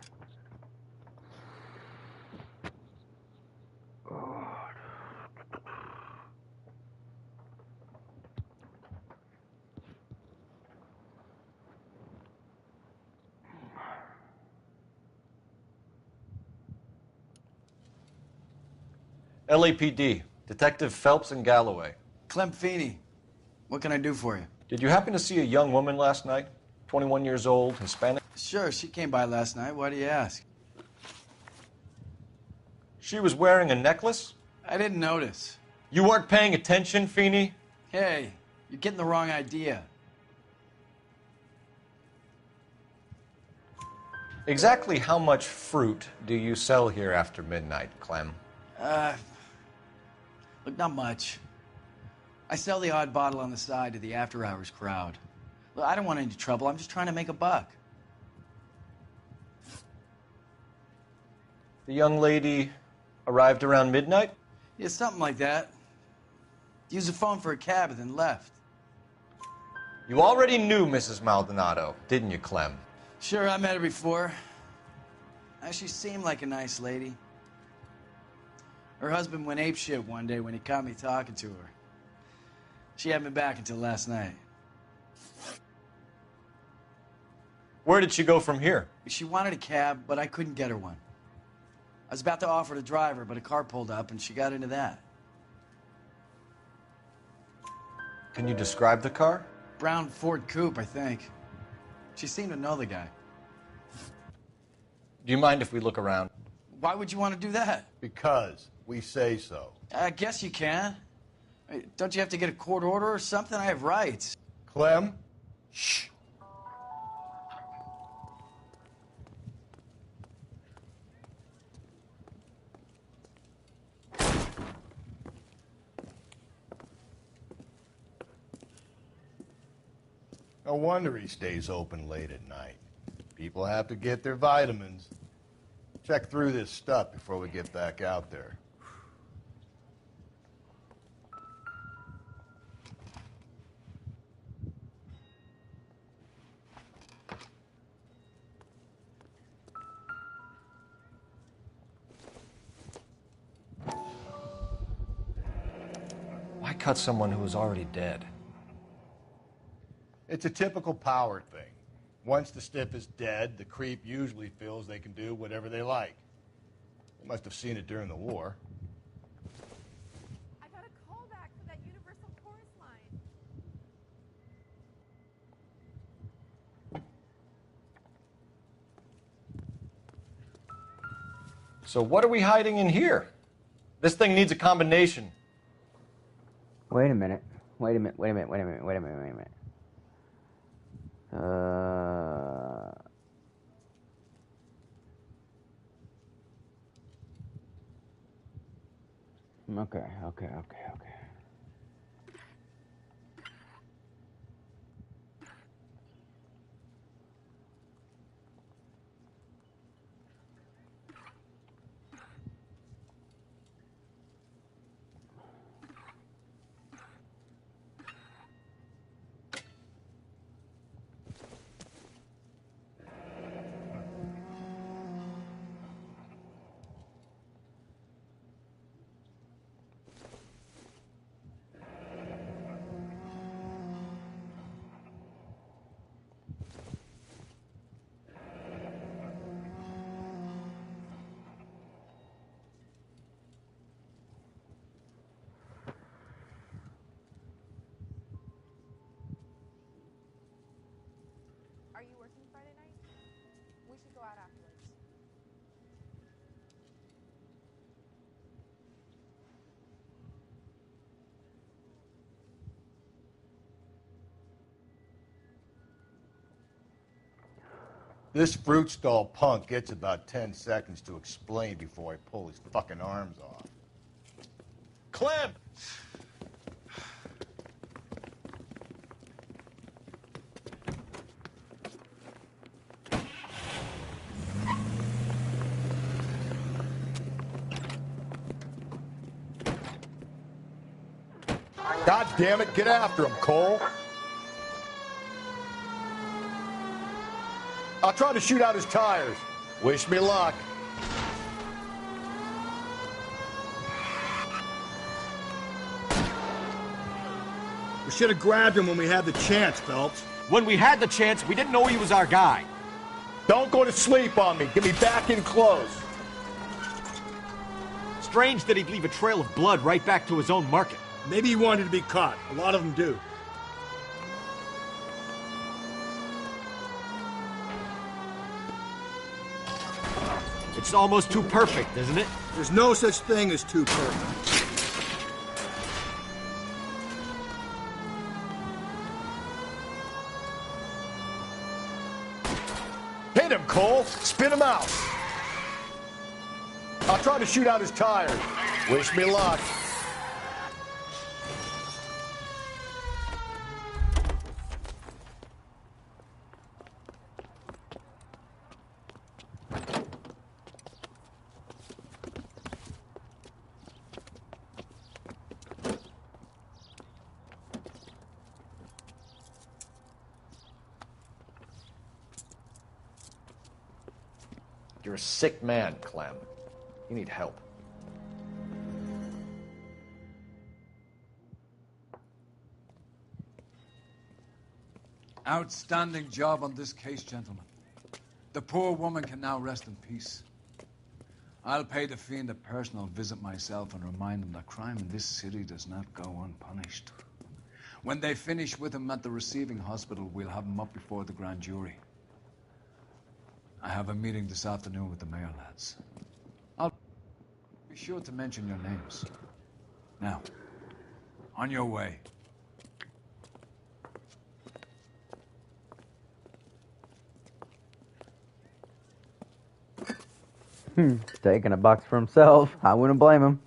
LAPD, Detective Phelps and Galloway. Clem Feeney. What can I do for you? Did you happen to see a young woman last night? 21 years old, Hispanic? Sure, she came by last night. Why do you ask? She was wearing a necklace? I didn't notice. You weren't paying attention, Feeney? Hey, you're getting the wrong idea. Exactly how much fruit do you sell here after midnight, Clem? Look, not much. I sell the odd bottle on the side to the after-hours crowd. Look, I don't want any trouble. I'm just trying to make a buck. The young lady arrived around midnight? Yeah, something like that. Used the phone for a cab and then left. You already knew Mrs. Maldonado, didn't you, Clem? Sure, I met her before. She seemed like a nice lady. Her husband went apeshit one day when he caught me talking to her. She hadn't been back until last night. Where did she go from here? She wanted a cab, but I couldn't get her one. I was about to offer to drive her, but a car pulled up and she got into that. Can you describe the car? Brown Ford Coupe, I think. She seemed to know the guy. Do you mind if we look around? Why would you want to do that? Because we say so. I guess you can. Don't you have to get a court order or something? I have rights. Clem? Shh. No wonder he stays open late at night. People have to get their vitamins. Check through this stuff before we get back out there. Why cut someone who was already dead? It's a typical power thing. Once the stiff is dead, the creep usually feels they can do whatever they like. They must have seen it during the war. I got a call back for that Universal Chorus line. So what are we hiding in here? This thing needs a combination. Wait a minute. Wait a minute. Okay. Are you working Friday night? We should go out afterwards. This fruit stall punk gets about 10 seconds to explain before I pull his fucking arms off. Clem! God damn it, get after him, Cole. I'll try to shoot out his tires. Wish me luck. We should have grabbed him when we had the chance, Phelps. When we had the chance, we didn't know he was our guy. Don't go to sleep on me. Get me back in close. Strange that he'd leave a trail of blood right back to his own market. Maybe he wanted to be caught. A lot of them do. It's almost too perfect, isn't it? There's no such thing as too perfect. Hit him, Cole. Spin him out. I'll try to shoot out his tires. Wish me luck. You're a sick man, Clem. You need help. Outstanding job on this case, gentlemen. The poor woman can now rest in peace. I'll pay the fiend a personal visit myself and remind him that crime in this city does not go unpunished. When they finish with him at the receiving hospital, we'll have him up before the grand jury. I have a meeting this afternoon with the mayor lads. I'll be sure to mention your names. Now, on your way. Taking a box for himself. I wouldn't blame him.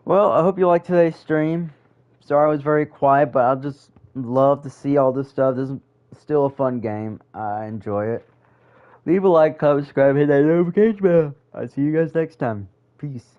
Well, I hope you liked today's stream. Sorry I was very quiet, but I just love to see all this stuff. This is still a fun game. I enjoy it. Leave a like, comment, subscribe, hit that notification bell. I'll see you guys next time. Peace.